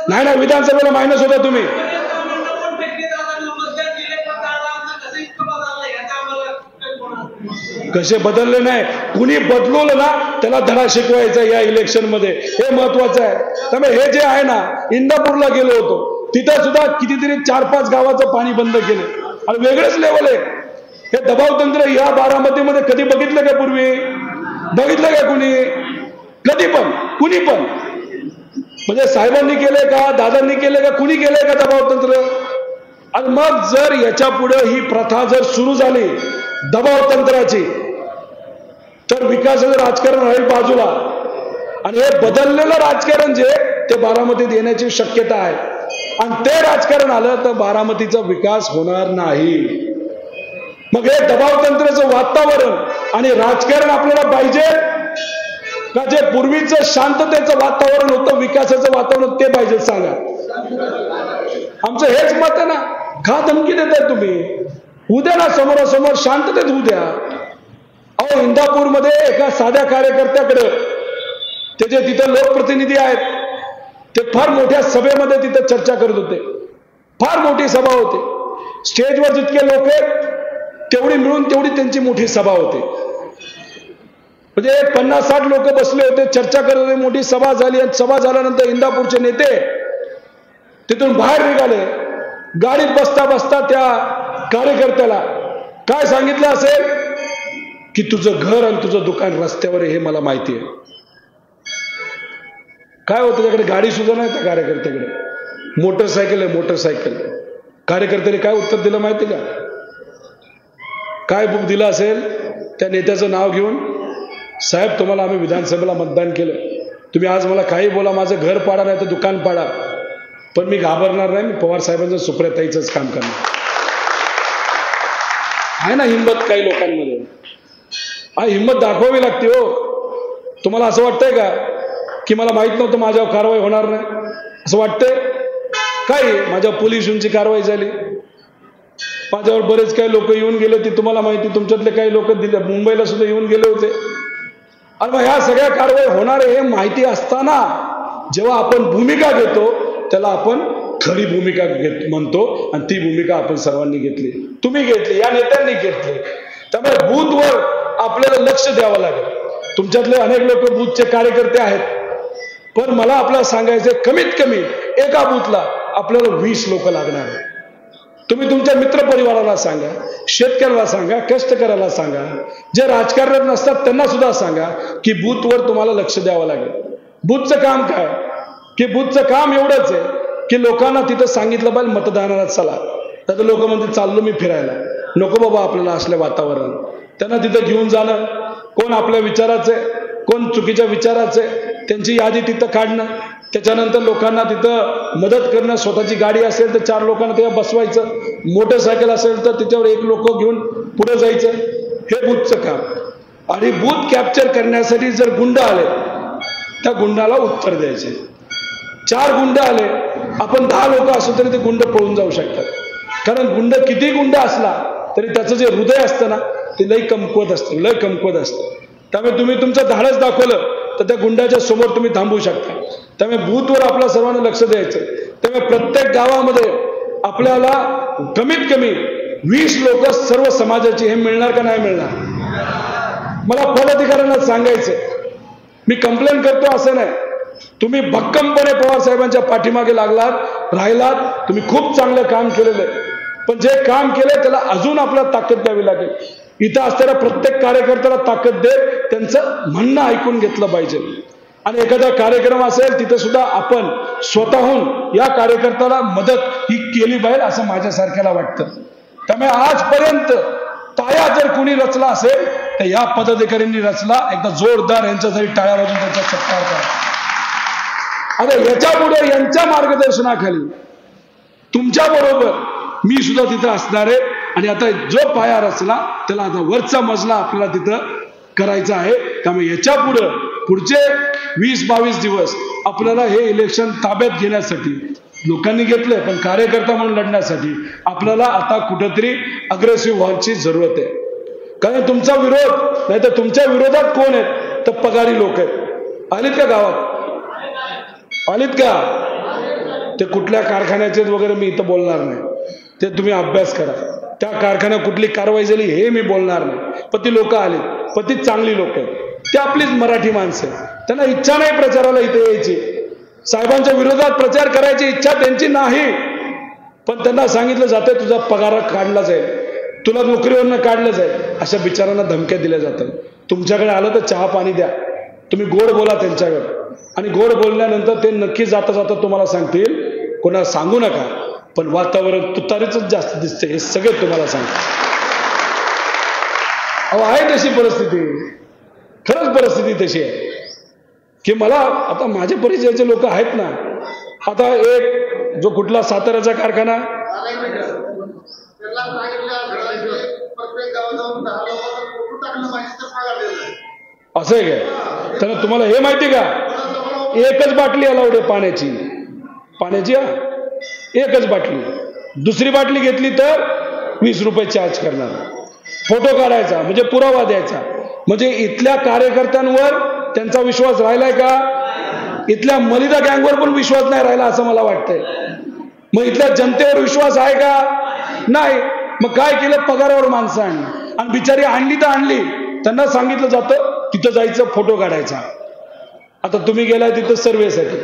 नाही विधानसभेला मायनस होता तुम्ही. कसे बदलले नाही, कुणी बदलवलं ना त्याला धडा शिकवायचा या इलेक्शन मध्ये, हे महत्वाचं आहे. त्यामुळे हे जे आहे ना, इंदापूरला गेलो होतो, तिथं सुद्धा कितीतरी 4-5 गावाचं पाणी बंद केलं आणि वेगळंच लेवल आहे. हे दबाव तंत्र या बारामतीमध्ये कधी बघितलं का? पूर्वी बघितलं का कुणी? कधी पण कुणी पण? म्हणजे साहेबांनी केलंय का, दादांनी केलंय का, कुणी केलंय का दबाव तंत्र? आणि मग जर याच्या पुढे ही प्रथा जर सुरू झाली दबाव तंत्राची, तर विकासाचं राजकारण राहील बाजूला आणि हे बदललेलं राजकारण जे ते बारामतीत येण्याची शक्यता आहे. आणि ते राजकारण आलं तर बारामतीचा विकास होणार नाही. मग हे दबाव तंत्राचं वातावरण आणि राजकारण आपल्याला पाहिजे का जे पूर्वीचं शांततेचं वातावरण होतं, विकासाचं वातावरण, ते पाहिजे? सांगा. आमचं हेच मत आहे ना. का धमकी देताय तुम्ही? उद्या ना समोरासमोर शांततेत उद्या. अहो, इंदापूरमध्ये एका साध्या कार्यकर्त्याकडे, त्याचे तिथे लोकप्रतिनिधी आहेत, ते फार मोठ्या सभेमध्ये तिथे चर्चा करत होते. फार मोठी सभा होती. स्टेजवर जितके लोक आहेत तेवढी मिळून तेवढी त्यांची मोठी सभा होती. म्हणजे 50-60 लोक बसले होते, चर्चा करत होते, मोठी सभा झाली. आणि सभा झाल्यानंतर इंदापूरचे नेते तिथून बाहेर निघाले. गाडीत बसता बसता त्या कार्यकर्त्याला काय सांगितलं असेल की तुझं घर आणि तुझं दुकान रस्त्यावर आहे, हे मला माहिती आहे. काय होतं, त्याकडे गाडी सुद्धा नाही त्या कार्यकर्त्याकडे, मोटरसायकल आहे, मोटरसायकल. कार्यकर्त्याने काय उत्तर दिलं माहिती का? काय बुक दिलं असेल त्या नेत्याचं नाव घेऊन, साहेब तुम्हाला आम्ही विधानसभेला मतदान केलं, तुम्ही आज मला काही बोला, माझं घर पाडा नाही तर दुकान पाडा, पण मी घाबरणार नाही, मी पवार साहेबांचं सुप्रियाताईचंच काम करणार. आहे ना हिंमत काही लोकांमध्ये? हिंमत दाखवावी लागते हो. तुम्हाला असं वाटतंय का की मला माहित नव्हतं माझ्यावर कारवाई होणार नाही, असं वाटतंय? काय माझ्या पोलिसांची कारवाई झाली, माझ्यावर बरेच काही लोक येऊन गेले, ते तुम्हाला माहिती. तुमच्यातले काही लोक मुंबईला सुद्धा येऊन गेले होते. आणि मग ह्या सगळ्या कारवाई होणार हे माहिती असताना जेव्हा आपण भूमिका घेतो त्याला आपण खरी भूमिका म्हणतो. आणि ती भूमिका आपण सर्वांनी घेतली, तुम्ही घेतली, या नेत्यांनी घेतली. त्यामुळे बूथवर आपल्याला लक्ष द्यावं लागेल. तुमच्यातले अनेक लोक बूथचे कार्यकर्ते आहेत, पण मला आपल्याला सांगायचं, कमीत कमी एका बूथला आपल्याला 20 लोक लागणार. तुम्ही तुमच्या मित्रपरिवाराला सांगा, शेतकऱ्याला सांगा, कष्टकऱ्याला सांगा, जे राजकारणात नसतात त्यांना सुद्धा सांगा की बूथवर तुम्हाला लक्ष द्यावं लागेल. बूथचं काम काय की बूथचं काम एवढंच आहे की लोकांना तिथं सांगितलं पाहिजे मतदानाला चला. तर लोक म्हणते चाललो मी फिरायला, नको बाबा आपल्याला असलं वातावरण. त्यांना तिथं घेऊन जाणं, कोण आपल्या विचाराचे, कोण चुकीच्या विचाराचे, त्यांची यादी तिथं काढणं, त्याच्यानंतर लोकांना तिथं मदत करणं. स्वतःची गाडी असेल तर 4 लोकांना तेव्हा बसवायचं, मोटरसायकल असेल तर त्याच्यावर 1 लोक घेऊन पुढे जायचं, हे बूथचं काम. आणि बूथ कॅप्चर करण्यासाठी जर गुंड आले त्या गुंडाला उत्तर द्यायचे. 4 गुंड आले, आपण 10 लोक असू तरी ते गुंड पळून जाऊ शकतात. कारण गुंड किती गुंड असला तरी त्याचं जे हृदय असतं ना ते लय कमकुवत असतं, लय कमकुवत असतं. त्यामुळे तुम्ही तुमचं धाडस दाखवलं तर त्या गुंडाच्या समोर तुम्ही थांबू शकता. त्यामुळे बूथवर आपल्या सर्वांना लक्ष द्यायचं. त्यामुळे प्रत्येक गावामध्ये आपल्याला कमीत कमी 20 लोक सर्व समाजाची, हे मिळणार का नाही मिळणार? मला पदाधिकाऱ्यांना सांगायचं, मी कंप्लेंट करतो असं नाही, तुम्ही भक्कमपणे पवार साहेबांच्या पाठीमागे राहिलात, तुम्ही खूप चांगलं काम केलेलं आहे. पण जे काम केलंय त्याला अजून आपल्याला ताकद द्यावी लागेल. इथं असणाऱ्या प्रत्येक कार्यकर्त्याला ताकद देत त्यांचं म्हणणं ऐकून घेतलं पाहिजे. आणि एखादा कार्यक्रम असेल तिथे सुद्धा आपण स्वतःहून या कार्यकर्त्याला मदत ही केली पाहिजे असं माझ्यासारख्याला वाटतं. त्यामुळे आजपर्यंत पाया जर कोणी रचला असेल तर या पदाधिकाऱ्यांनी रचला. एकदा जोरदार यांच्यासाठी टाळ्या वाजून त्यांचा सत्कार करा. आता याच्या पुढे यांच्या मार्गदर्शनाखाली तुमच्या बरोबर मी सुद्धा तिथं असणार आहे. आणि आता जो पाया रचला त्याला आता वरचा मजला आपल्याला तिथं करायचा आहे. त्यामुळे याच्या पुढचे 20-22 दिवस आपल्याला हे इलेक्शन ताब्यात घेण्यासाठी लोकांनी घेतलंय, पण कार्यकर्ता म्हणून लढण्यासाठी आपल्याला आता कुठेतरी अग्रेसिव्ह व्हायची जरूरत आहे. कारण तुमचा विरोध नाही तर तुमच्या विरोधात कोण आहेत तर पगारी लोक आहेत. आलीत का गावात? आलीत का? ते कुठल्या कारखान्याचे वगैरे मी इथं बोलणार नाही, ते तुम्ही अभ्यास करा. त्या कारखान्यात कुठली कारवाई झाली हे मी बोलणार नाही. पण ती लोक आली, पण ती चांगली लोक आहेत, ते आपलीच मराठी माणसं. त्यांना इच्छा नाही प्रचाराला इथे यायची, साहेबांच्या विरोधात प्रचार करायची इच्छा त्यांची नाही. पण त्यांना सांगितलं जातं तुझा पगार काढला जाईल, तुला नोकरीवरनं काढलं जाईल, अशा बिचारांना धमक्या दिल्या जातात. तुमच्याकडे आलं तर चहा पाणी द्या, तुम्ही गोड बोला त्यांच्याकडे. आणि गोड बोलल्यानंतर ते नक्की जाता जाता तुम्हाला सांगतील, कोणाला सांगू नका, पण वातावरण तुतारीच जास्त दिसते हे सगळे तुम्हाला सांगतात. अहो आहे तशी परिस्थिती, खरंच परिस्थिती तशी आहे की मला आता माझे परिचयाचे लोक आहेत ना. आता एक जो कुठला साताऱ्याचा कारखाना असं आहे काय? तर तुम्हाला हे माहिती का, एकच बाटली अलाउड आहे पाण्याची. पाण्याची एकच बाटली. दुसरी बाटली घेतली तर 20 रुपये चार्ज करणार. फोटो काढायचा म्हणजे पुरावा द्यायचा. म्हणजे इथल्या कार्यकर्त्यांवर त्यांचा विश्वास राहिलाय का? इथल्या मलिदा गँगवर पण विश्वास नाही राहिला असं मला वाटतंय. मग इथल्या जनतेवर विश्वास आहे का? नाही. मग काय केलं? पगारावर माणसं आणली आणि बिचारी आणली तर आणली. त्यांना सांगितलं जातं तिथं जायचं, फोटो काढायचा. आता तुम्ही गेलाय तिथं सर्वेसाठी,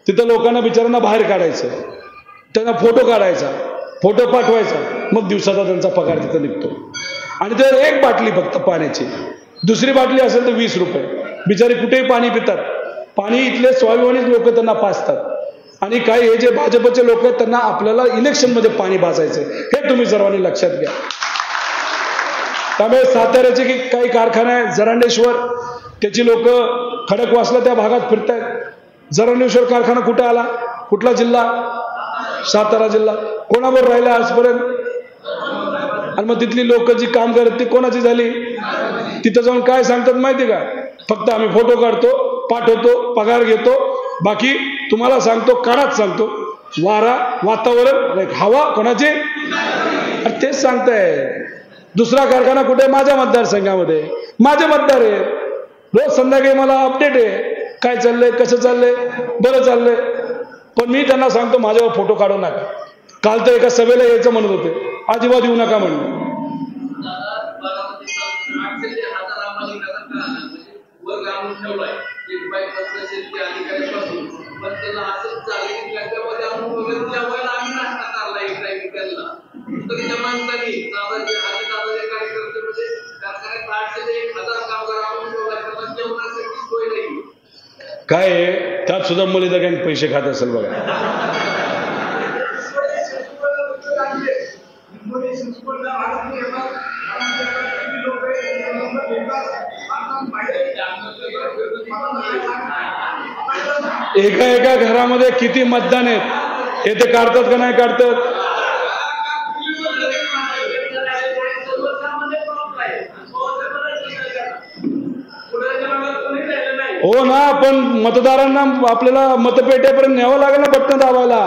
तिथं लोकांना बिचारांना बाहेर काढायचं, त्यांना फोटो काढायचा, फोटो पाठवायचा, मग दिवसाचा त्यांचा पगार तिथं निघतो. आणि तर एक बाटली फक्त पाण्याची, दुसरी बाटली असेल तर 20 रुपये. बिचारे कुठेही पाणी पितात. पाणी इथले स्वाभिमानीच लोक त्यांना पाजतात. आणि काही हे जे भाजपचे लोक आहेत त्यांना आपल्याला इलेक्शनमध्ये पाणी पाजायचं. हे तुम्ही सर्वांनी लक्षात घ्या. त्यामुळे साताऱ्याचे काही कारखाने आहेत, जरांडेश्वर, त्याची लोक खडकवासला त्या भागात फिरतायत. जरांडेश्वर कारखाना कुठे आला? कुठला जिल्हा? सातारा जिल्हा. कोणावर राहिला आजपर्यंत? आणि मग तिथली लोक जी काम करत ती कोणाची झाली? तिथं जाऊन काय सांगतात माहिती का? फक्त आम्ही फोटो काढतो, पाठवतो, पगार घेतो, बाकी तुम्हाला सांगतो, कानात सांगतो, वारा, वातावरण, हवा कोणाची? तेच सांगताय. दुसरा कारखाना कुठे? माझ्या मतदारसंघामध्ये. माझे मतदार आहे. रोज संध्याकाळी मला अपडेट आहे, काय चाललंय, कसं चाललंय, बरं चाललंय. पण मी त्यांना सांगतो माझ्यावर फोटो काढू नका. काल तर एका सभेला यायचं म्हणत होते, अजिबात येऊ नका म्हणलं. काय आहे त्यात सुद्धा मलिदा गँग पैसे खात असेल बघा. एका एका घरामध्ये किती मतदान आहेत हे ते काढतात का नाही काढतात? हो ना, पण मतदारांना आपल्याला मतपेट्यापर्यंत न्यावं लागेल ना बटणं दाबायला.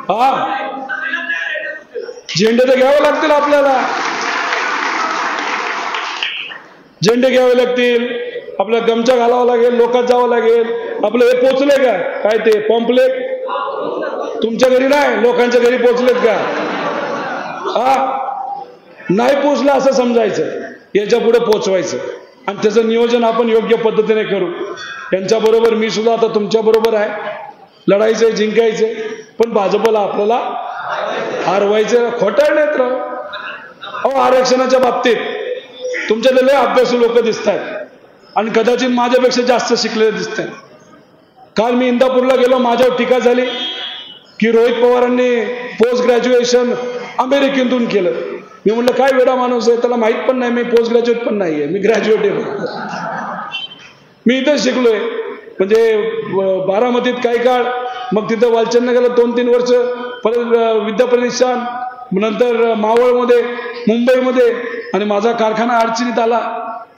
हा, झेंडे तर घ्यावे लागतील आपल्याला. झेंडे घ्यावे लागतील, आपला गमछा घालावा लागेल, लोकात जावं लागेल. आपलं हे पोचले का? काय ते पॉम्पलेट तुमच्या घरी नाही, लोकांच्या घरी पोचलेत का? हा, नाही पोचलं असं समजायचं, याच्या पुढे पोचवायचं आणि त्याचं नियोजन आपण योग्य पद्धतीने करू. यांच्याबरोबर मी सुद्धा आता तुमच्या बरोबर आहे. लढायचंय, जिंकायचंय, पण भाजपला आपल्याला हरवायचं. खोटारडेत राव. अहो, आरक्षणाच्या बाबतीत तुमच्याकडे लय अभ्यासू लोक दिसत आहेत आणि कदाचित माझ्यापेक्षा जास्त शिकलेले दिसत आहेत. काल मी इंदापूरला गेलो, माझ्यावर टीका झाली की रोहित पवारांनी पोस्ट ग्रॅज्युएशन अमेरिकेतून केलं. मी म्हटलं काय वेडा माणूस आहे, त्याला माहित पण नाही मी पोस्ट ग्रॅज्युएट पण नाहीये, मी ग्रॅज्युएट आहे फक्त. मी इथं शिकलोय. म्हणजे बारामतीत काही काळ, मग तिथं वालचंदनगरला 2-3 वर्ष, परत विद्याप्रतिष्ठान, नंतर मावळमध्ये, मुंबईमध्ये, आणि माझा कारखाना अडचणीत आला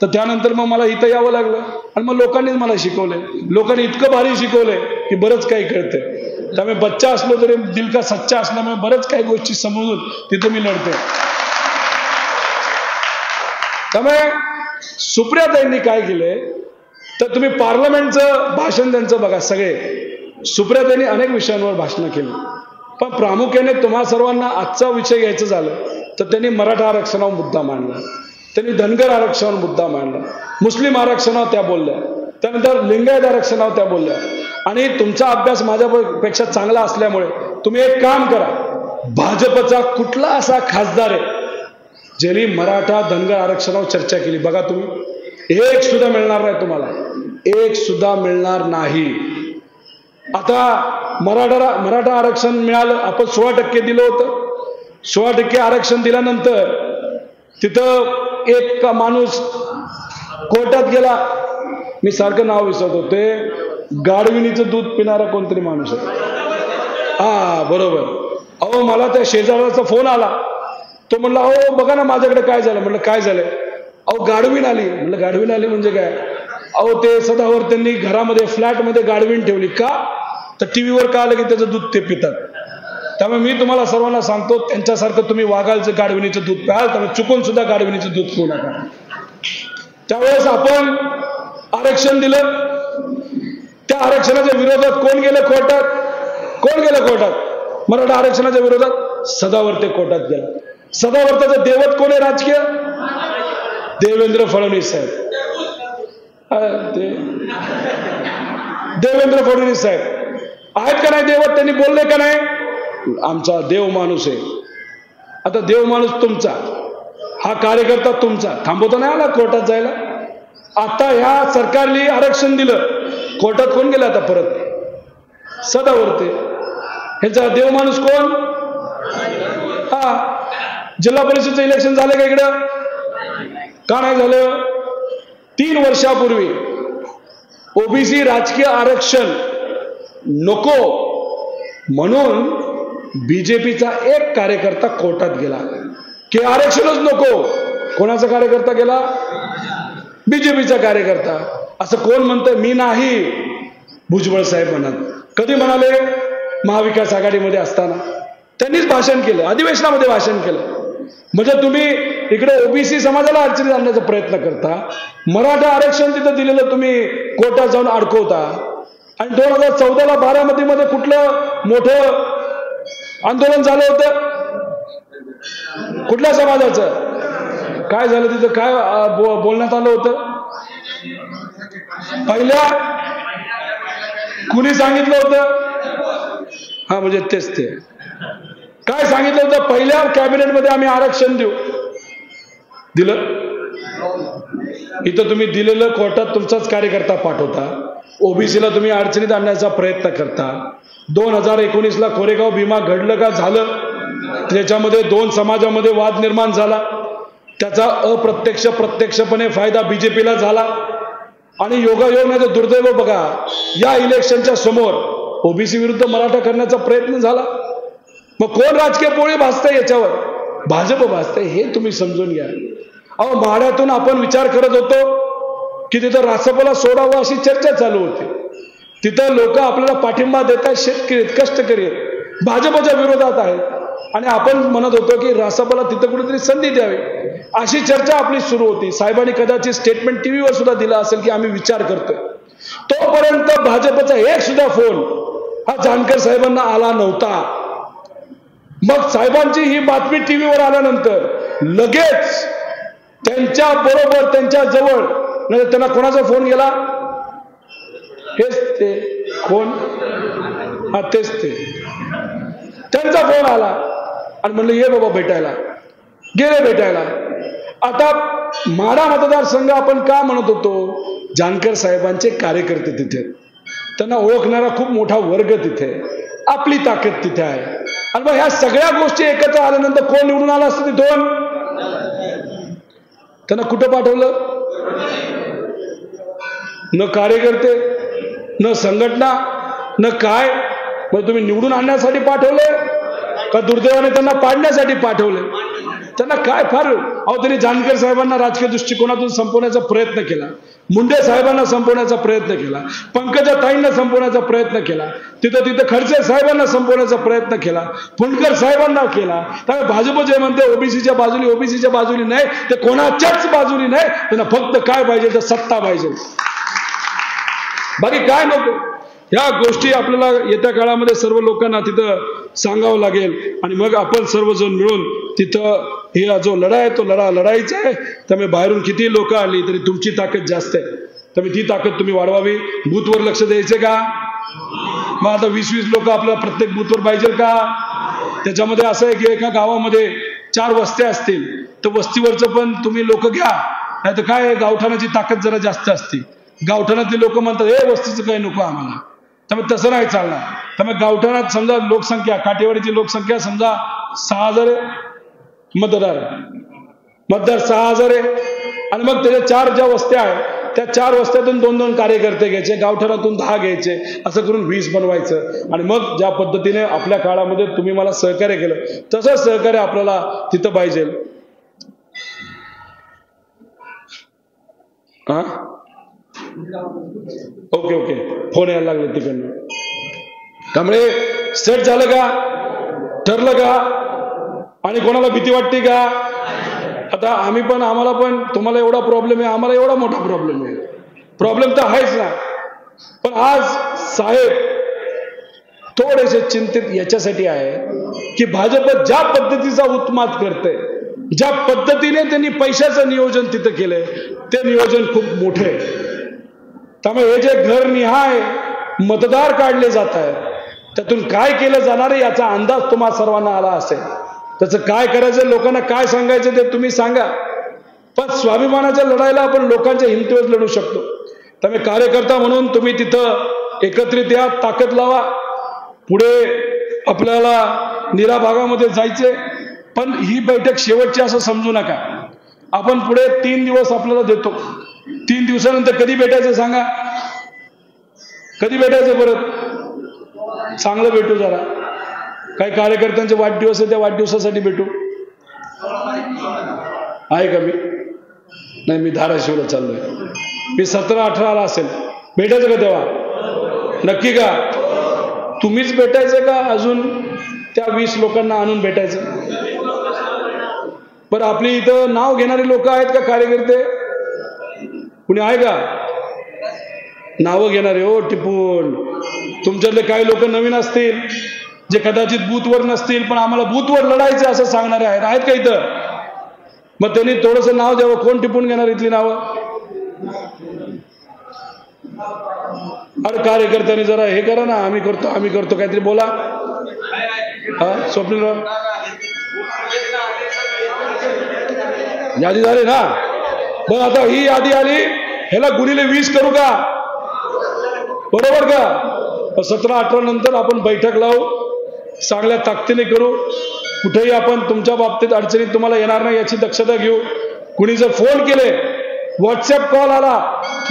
तर त्यानंतर मग मला इथं यावं लागलं. आणि मग लोकांनीच मला शिकवलंय. लोकांनी इतकं भारी शिकवलंय की बरंच काही कळतंय. त्यामुळे बच्चा असलो तरी दिल का सच्चा असल्यामुळे बरंच काही गोष्टी समजून तिथं मी लढतोय. त्यामुळे सुप्रियाताईंनी काय केलंय तर तुम्ही पार्लमेंटचं भाषण त्यांचं बघा. सगळे सुप्रियाताईंनी अनेक विषयांवर भाषणं केली, पण प्रामुख्याने तुम्हा सर्वांना आजचा विषय घ्यायचं झालं तर त्यांनी मराठा आरक्षणावर मुद्दा मांडला, त्यांनी धनगर आरक्षणावर मुद्दा मांडला, मुस्लिम आरक्षणावर त्या बोलल्या, त्यानंतर लिंगायत आरक्षणावर त्या बोलल्या. आणि तुमचा अभ्यास माझ्यापेक्षा चांगला असल्यामुळे तुम्ही एक काम करा, भाजपचा कुठला असा खासदार आहे ज्यांनी मराठा धनगर आरक्षणावर चर्चा केली बघा. तुम्ही एक सुद्धा मिळणार नाही, तुम्हाला एक सुद्धा मिळणार नाही. आता मराठा आरक्षण मिळालं, आपण 16% दिलं होतं. 16% आरक्षण दिल्यानंतर तिथं एक माणूस कोर्टात गेला, मी सारखं नाव विसरतो, ते गाढविणीचं दूध पिणारा कोणतरी माणूस आहे. हा बरोबर. अहो, मला त्या शेजाऱ्याचा फोन आला. तो म्हणला, अहो बघा ना माझ्याकडे काय झालं. म्हटलं काय झालंय? अहो गाढवीन आली. म्हणलं गाढवीन आली म्हणजे काय? अहो ते सदावर त्यांनी घरामध्ये फ्लॅटमध्ये गाढवीन ठेवली. का? तर टीव्हीवर का आलं की त्याचं दूध ते पितात. त्यामुळे मी तुम्हाला सर्वांना सांगतो, त्यांच्यासारखं तुम्ही वागायचं, गाढविणीचं दूध प्याल, त्यामुळे चुकून सुद्धा गाढविणीचं दूध पिऊ नका. त्यावेळेस आपण आरक्षण दिलं. त्या आरक्षणाच्या विरोधात कोण गेलं कोर्टात? कोण गेलं कोर्टात? मराठा आरक्षणाच्या विरोधात सदावर्ते कोर्टात गेला. सदावर्ताचं देवत कोण आहे राजकीय? देवेंद्र फडणवीस साहेब. देवेंद्र फडणवीस साहेब आहेत का नाही देवत? त्यांनी बोलले का नाही? आमचा देव माणूस आहे. आता देव माणूस तुमचा, हा कार्यकर्ता तुमचा, थांबवता नाही आला कोर्टात जायला? आता ह्या सरकारने आरक्षण दिलं, कोर्टात कोण गेला आता परत? सदावर्ते. ह्याचा देव माणूस कोण? हा. जिल्हा परिषदेचं इलेक्शन झालं का इकडं? का नाही झालं? 3 वर्षापूर्वी ओबीसी राजकीय आरक्षण नको म्हणून बीजेपीचा एक कार्यकर्ता कोर्टात गेला की आरक्षणच नको. कोणाचा कार्यकर्ता गेला? बीजेपीचा कार्यकर्ता. असं कोण म्हणतंय? मी नाही. भुजबळ साहेब म्हणत. कधी म्हणाले? महाविकास आघाडीमध्ये असताना त्यांनीच भाषण केलं, अधिवेशनामध्ये भाषण केलं. म्हणजे तुम्ही इकडे ओबीसी समाजाला अडचणीत आणण्याचा प्रयत्न करता, मराठा आरक्षण तिथं दिलेलं तुम्ही कोर्टात जाऊन अडकवता. आणि 2014ला बारामतीमध्ये कुठलं मोठं आंदोलन झालं होतं? कुठल्या समाजाचं? काय झालं तिथं? काय बोलण्यात आलं होतं? पहिल्या कुणी सांगितलं होतं? हा म्हणजे तेच ते काय सांगितलं होतं? पहिल्या कॅबिनेटमध्ये आम्ही आरक्षण देऊ. दिलं? इथं तुम्ही दिलेलं कोर्टात तुमचाच कार्यकर्ता पाठवता. ओबीसीला तुम्ही अडचणीत आणण्याचा प्रयत्न करता. 2019ला कोरेगाव भीमा घडलं का? झालं. त्याच्यामध्ये 2 समाजामध्ये वाद निर्माण झाला. त्याचा अप्रत्यक्ष प्रत्यक्षपणे फायदा बीजेपीला झाला. आणि योगायोग नाही तर दुर्दैव बघा, या इलेक्शनच्या समोर ओबीसी विरुद्ध मराठा करण्याचा प्रयत्न झाला. मग कोण राजकीय पोळी भाजतंय याच्यावर? भाजप भाजतंय. हे तुम्ही समजून घ्या. अहो माढ्यातून आपण विचार करत होतो की तिथं रासपला सोडावं अशी चर्चा चालू होती. तिथं लोक आपल्याला पाठिंबा देत आहेत, शेतकरी आहेत, कष्टकरी आहेत, भाजपच्या विरोधात आहेत. आणि आपण म्हणत होतो की रासपला तिथं कुठेतरी संधी द्यावी अशी चर्चा आपली सुरू होती. साहेबांनी कदाचित स्टेटमेंट टीव्हीवर सुद्धा दिलं असेल की आम्ही विचार करतोय. तोपर्यंत भाजपचा एक सुद्धा फोन हा जानकर साहेबांना आला नव्हता. मग साहेबांची ही बातमी टीव्हीवर आल्यानंतर लगेच त्यांच्या बरोबर, त्यांच्या जवळ, म्हणजे त्यांना कोणाचा फोन गेला? हेच ते कोण? हा तेच ते त्यांचा फोन आला आणि म्हणलं ये बाबा भेटायला. गेले भेटायला. आता माढा मतदारसंघ आपण का म्हणत होतो? जानकर साहेबांचे कार्यकर्ते तिथे, त्यांना ओळखणारा खूप मोठा वर्ग तिथे, आपली ताकद तिथे आहे. आणि मग ह्या सगळ्या गोष्टी एकत्र आल्यानंतर कोण निवडून आला असतं तिथून? त्यांना कुठं पाठवलं? न कार्यकर्ते, न संघटना, न काय. मग तुम्ही निवडून आणण्यासाठी पाठवले का दुर्दैवाने त्यांना पाडण्यासाठी पाठवले? त्यांना काय फार. अहो त्यांनी जानकर साहेबांना राजकीय दृष्टिकोनातून संपवण्याचा प्रयत्न केला, मुंडे साहेबांना संपवण्याचा प्रयत्न केला, पंकजा ताईंना संपवण्याचा प्रयत्न केला, तिथं खडसे साहेबांना संपवण्याचा प्रयत्न केला, फुंडकर साहेबांना केला. त्यामुळे भाजप जे म्हणते ओबीसीच्या बाजूने, ओबीसीच्या बाजूने नाही, ते कोणाच्याच बाजूने नाही. त्यांना फक्त काय पाहिजे तर सत्ता पाहिजे, बाकी काय नको. ह्या गोष्टी आपल्याला येत्या काळामध्ये सर्व लोकांना तिथं सांगावं लागेल. आणि मग आपण सर्वजण मिळून तिथं हे जो लढा आहे तो लढायचा आहे. त्यामुळे बाहेरून किती लोक आली तरी तुमची ताकद जास्त आहे. त्यामुळे ती ताकद तुम्ही वाढवावी. बूथवर लक्ष द्यायचे का? मग आता 20-20 लोक आपल्याला प्रत्येक बूथवर पाहिजे का? त्याच्यामध्ये असं आहे की एका गावामध्ये 4 वस्त्या असतील तर वस्तीवरचं पण तुम्ही लोक घ्या. नाही तर काय, गावठाणाची ताकद जरा जास्त असते. गावठाणातले लोक म्हणतात हे वस्तीचं काही नको आम्हाला. त्यामुळे तसं नाही चालणार. त्यामुळे गावठाणात समजा लोकसंख्या, काठेवाडीची लोकसंख्या समजा 6,000 आहे, मतदार 6,000 आहे. आणि मग त्याच्या 4 ज्या वस्त्या आहेत त्या 4 वस्त्यातून 2-2 कार्यकर्ते घ्यायचे, गावठाणातून 10 घ्यायचे, असं करून 20 बनवायचं. आणि मग ज्या पद्धतीने आपल्या काळामध्ये तुम्ही मला सहकार्य केलं तसं सहकार्य आपल्याला तिथं पाहिजे. हा ओके ओके फोन यायला लागले तिकडनं. त्यामुळे सेट झालं का, ठरलं का, आणि कोणाला भीती वाटते का? आता आम्हाला पण तुम्हाला एवढा प्रॉब्लेम आहे, आम्हाला एवढा मोठा प्रॉब्लेम आहे. प्रॉब्लेम तर आहेच ना. पण आज साहेब थोडेसे चिंतित याच्यासाठी आहे की भाजप ज्या पद्धतीचा उत्माद करते, ज्या पद्धतीने त्यांनी पैशाचं नियोजन तिथं केलंय, ते नियोजन खूप मोठे आहे. त्यामुळे हे जे घरनिहाय मतदार काढले जात आहेत, त्यातून काय केलं जाणार आहे याचा अंदाज तुम्हा सर्वांना आला असेल. त्याचं काय करायचं, लोकांना काय सांगायचं ते तुम्ही सांगा. पण स्वाभिमानाच्या लढाईला आपण लोकांच्या हिमतीवर लढू शकतो. त्यामुळे कार्यकर्ता म्हणून तुम्ही तिथं एकत्रित या, ताकद लावा. पुढे आपल्याला नीरा भागामध्ये जायचे. पण ही बैठक शेवटची असं समजू नका. आपण पुढे 3 दिवस आपल्याला देतो. 3 दिवसानंतर कधी भेटायचं सांगा, कधी भेटायचं परत चांगलं भेटू. जरा काही कार्यकर्त्यांचे वाढदिवस आहे, त्या वाढदिवसासाठी भेटू. आहे का? मी नाही, मी धाराशिवला चाललोय. मी 17-18 असेल. भेटायचं का तेव्हा? नक्की का? तुम्हीच भेटायचं का अजून त्या 20 लोकांना आणून भेटायचं? बरं, आपली इथं नाव घेणारे लोक आहेत का कार्यकर्ते? कुणी आहे का नावं घेणारे? हो टिपून. तुमच्यातले काही लोक नवीन असतील जे कदाचित बूथवर नसतील, पण आम्हाला बूथवर लढायचं असं सांगणारे आहेत का इथं? मग त्यांनी थोडंसं नाव द्यावं. कोण टिपून घेणार इथली नावं? अरे कार्यकर्त्यांनी जरा हे करा ना, आम्ही करतो काहीतरी बोला. हा स्वप्नीलराव, यादी झाली ना? बरं, आता ही यादी आली, ह्याला गुणिले 20 करू का? बरोबर का? 17-18 नंतर आपण बैठक लावू, चांगल्या ताकदीने करू. कुठेही आपण तुमच्या बाबतीत अडचणीत तुम्हाला येणार नाही याची दक्षता घेऊ. कुणी जर फोन केले, व्हॉट्सअप कॉल आला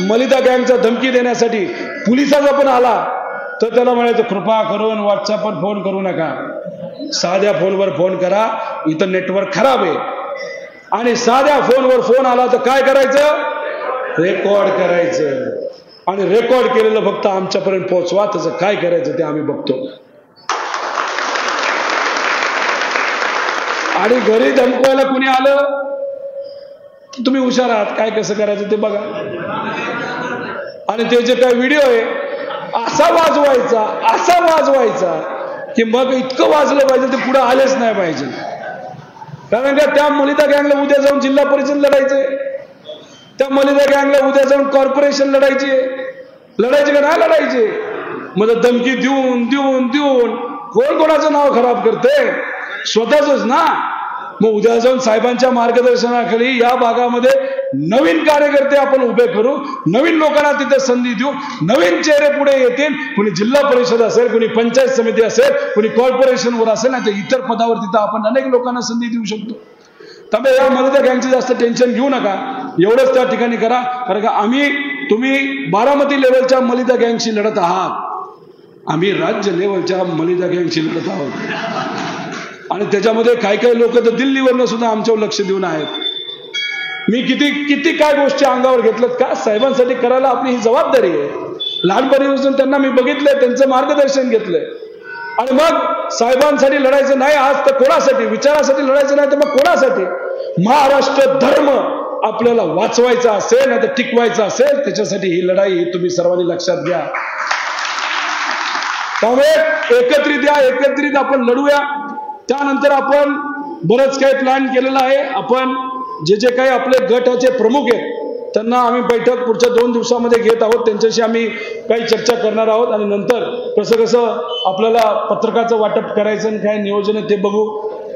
मलिदा गँगचा धमकी देण्यासाठी, पोलिसाचा पण आला, तर त्याला म्हणायचं कृपा करून व्हॉट्सअपवर फोन करू नका, साध्या फोनवर फोन करा, इथं नेटवर्क खराब आहे. आणि साध्या फोनवर फोन आला तर काय करायचं? रेकॉर्ड करायचं. आणि रेकॉर्ड केलेलं फक्त आमच्यापर्यंत पोहोचवा. त्याचं काय करायचं ते आम्ही बघतो. आणि घरी धमकवायला कुणी आलं तर तुम्ही हुशार आहात, काय कसं करायचं ते बघा. आणि ते जे काय व्हिडिओ आहे असा वाजवायचा की मग इतकं वाजलं पाहिजे ते पुढे आलेच नाही पाहिजे. कारण का त्या मलिदा गँगला उद्या जाऊन जिल्हा परिषद लढायचे, त्या मलिदा गँगला उद्या जाऊन कॉर्पोरेशन लढायचे का नाही लढायचे? मग धमकी देऊन कोण कोणाचं नाव खराब करते? स्वतःच ना. मग उद्या जाऊन साहेबांच्या मार्गदर्शनाखाली या भागामध्ये नवीन कार्यकर्ते आपण उभे करू, नवीन लोकांना तिथे संधी देऊ, नवीन चेहरे पुढे येतील. कुणी जिल्हा परिषद असेल, कुणी पंचायत समिती असेल, कुणी कॉर्पोरेशनवर असेल, नाही तर इतर पदावर तिथं आपण अनेक लोकांना संधी देऊ शकतो. त्यामुळे या मलिदा गँगची जास्त टेन्शन घेऊ नका. एवढंच त्या ठिकाणी करा. कारण का तुम्ही बारामती लेवलच्या मलिदा गँगशी लढत आहात, आम्ही राज्य लेवलच्या मलिदा गँगशी लढत आहोत. आणि त्याच्यामध्ये काही लोक तर दिल्लीवरनं सुद्धा आमच्यावर लक्ष देऊन आहेत. मी किती काय गोष्टी अंगावर घेतल्यात का साहेबांसाठी करायला आपली ही जबाबदारी आहे. लहानपणीपासून त्यांना मी बघितलंय, त्यांचं मार्गदर्शन घेतलंय. आणि मग साहेबांसाठी लढायचं नाही आज तर कोणासाठी? विचारासाठी लढायचं नाही तर मग कोणासाठी? महाराष्ट्र धर्म आपल्याला वाचवायचा असेल नाही तर टिकवायचा असेल, त्याच्यासाठी ही लढाई ही तुम्ही सर्वांनी लक्षात घ्या. त्यामुळे एकत्रित आपण लढूया. त्यानंतर आपण बरंच काही प्लॅन केलेला आहे. आपण जे काही आपले गटाचे प्रमुख आहेत त्यांना आम्ही बैठक पुढच्या 2 दिवसामध्ये घेत आहोत. त्यांच्याशी आम्ही काही चर्चा करणार आहोत. आणि नंतर कसं आपल्याला पत्रकाचं वाटप करायचं आणि काय नियोजन आहे ते बघू.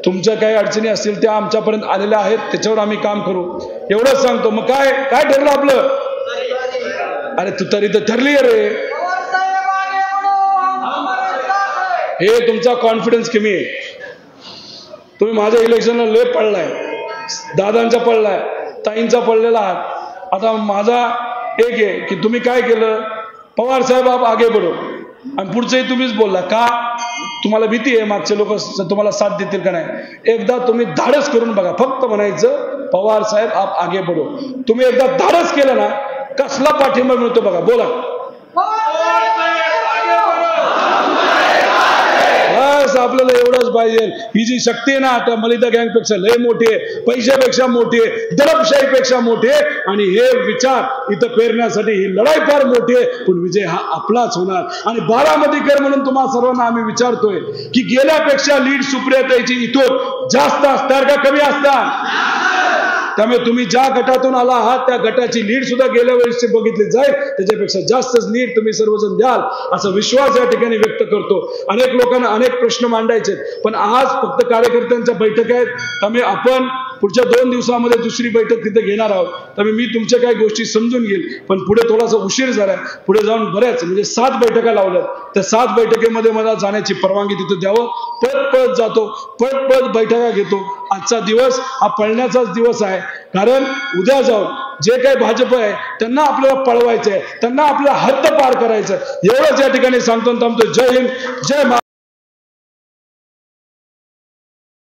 तुमच्या काही अडचणी असतील त्या आमच्यापर्यंत आलेल्या आहेत, त्याच्यावर आम्ही काम करू. एवढंच सांगतो. मग काय ठरलं आपलं? अरे तू तरी तर ठरली रे. हे तुमचा कॉन्फिडन्स कमी आहे. तुम्ही माझ्या इलेक्शनला लय पडलाय, दादांचा पडलाय, ताईंचा पडलेला आहात. आता माझा एक आहे की तुम्ही काय केलं, पवार साहेब आप आगे बढो, आणि पुढचंही तुम्हीच बोलला का? तुम्हाला भीती आहे मागचे लोक तुम्हाला साथ देतील का नाही? एकदा तुम्ही धाडस करून बघा. फक्त म्हणायचं पवार साहेब आप आगे बढो. तुम्ही एकदा धाडस केलं ना कसला पाठिंबा मिळतो बघा, बोला. बस आपल्याला एवढंच पाहिजे. ही जी शक्ती आहे ना आता मलिदा गँगपेक्षा लय मोठी आहे, पैशापेक्षा मोठी आहे, दडपशाहीपेक्षा मोठी आहे. आणि हे विचार इथं पेरण्यासाठी ही लढाई फार मोठी आहे, पण विजय हा आपलाच होणार. आणि बारामतीकर म्हणून तुम्हाला सर्वांना आम्ही विचारतोय की गेल्यापेक्षा लीड सुप्रियाताईची इथून जास्त असणार का कमी असणार? त्यामुळे तुम्ही ज्या गटातून आला आहात त्या गटाची लीड सुद्धा गेल्या वेळेस बघितली जाईल, त्याच्यापेक्षा जास्तच लीड तुम्ही सर्वजण द्याल असा विश्वास या ठिकाणी व्यक्त करतो. अनेक लोकांना अनेक प्रश्न मांडायचे, पण आज फक्त कार्यकर्त्यांच्या बैठक आहेत. त्यामुळे आपण पुढच्या 2 दिवसामध्ये दुसरी बैठक तिथे घेणार आहोत. त्यामुळे मी तुमच्या काही गोष्टी समजून घेईल, पण पुढे थोडासा उशीर झालाय. पुढे जाऊन बऱ्याच म्हणजे 7 बैठका लावल्यात. त्या 7 बैठकीमध्ये मला जाण्याची परवानगी तिथे द्यावं. पळत जातो, पळत बैठका घेतो. आजचा दिवस हा पळण्याचाच दिवस आहे, कारण उद्या जाऊन जे काही भाजप आहे त्यांना आपल्याला पळवायचं आहे, त्यांना आपल्याला हद्द पार करायचं. एवढंच या ठिकाणी सांगतो. जय हिंद, जय महाराष्ट्र.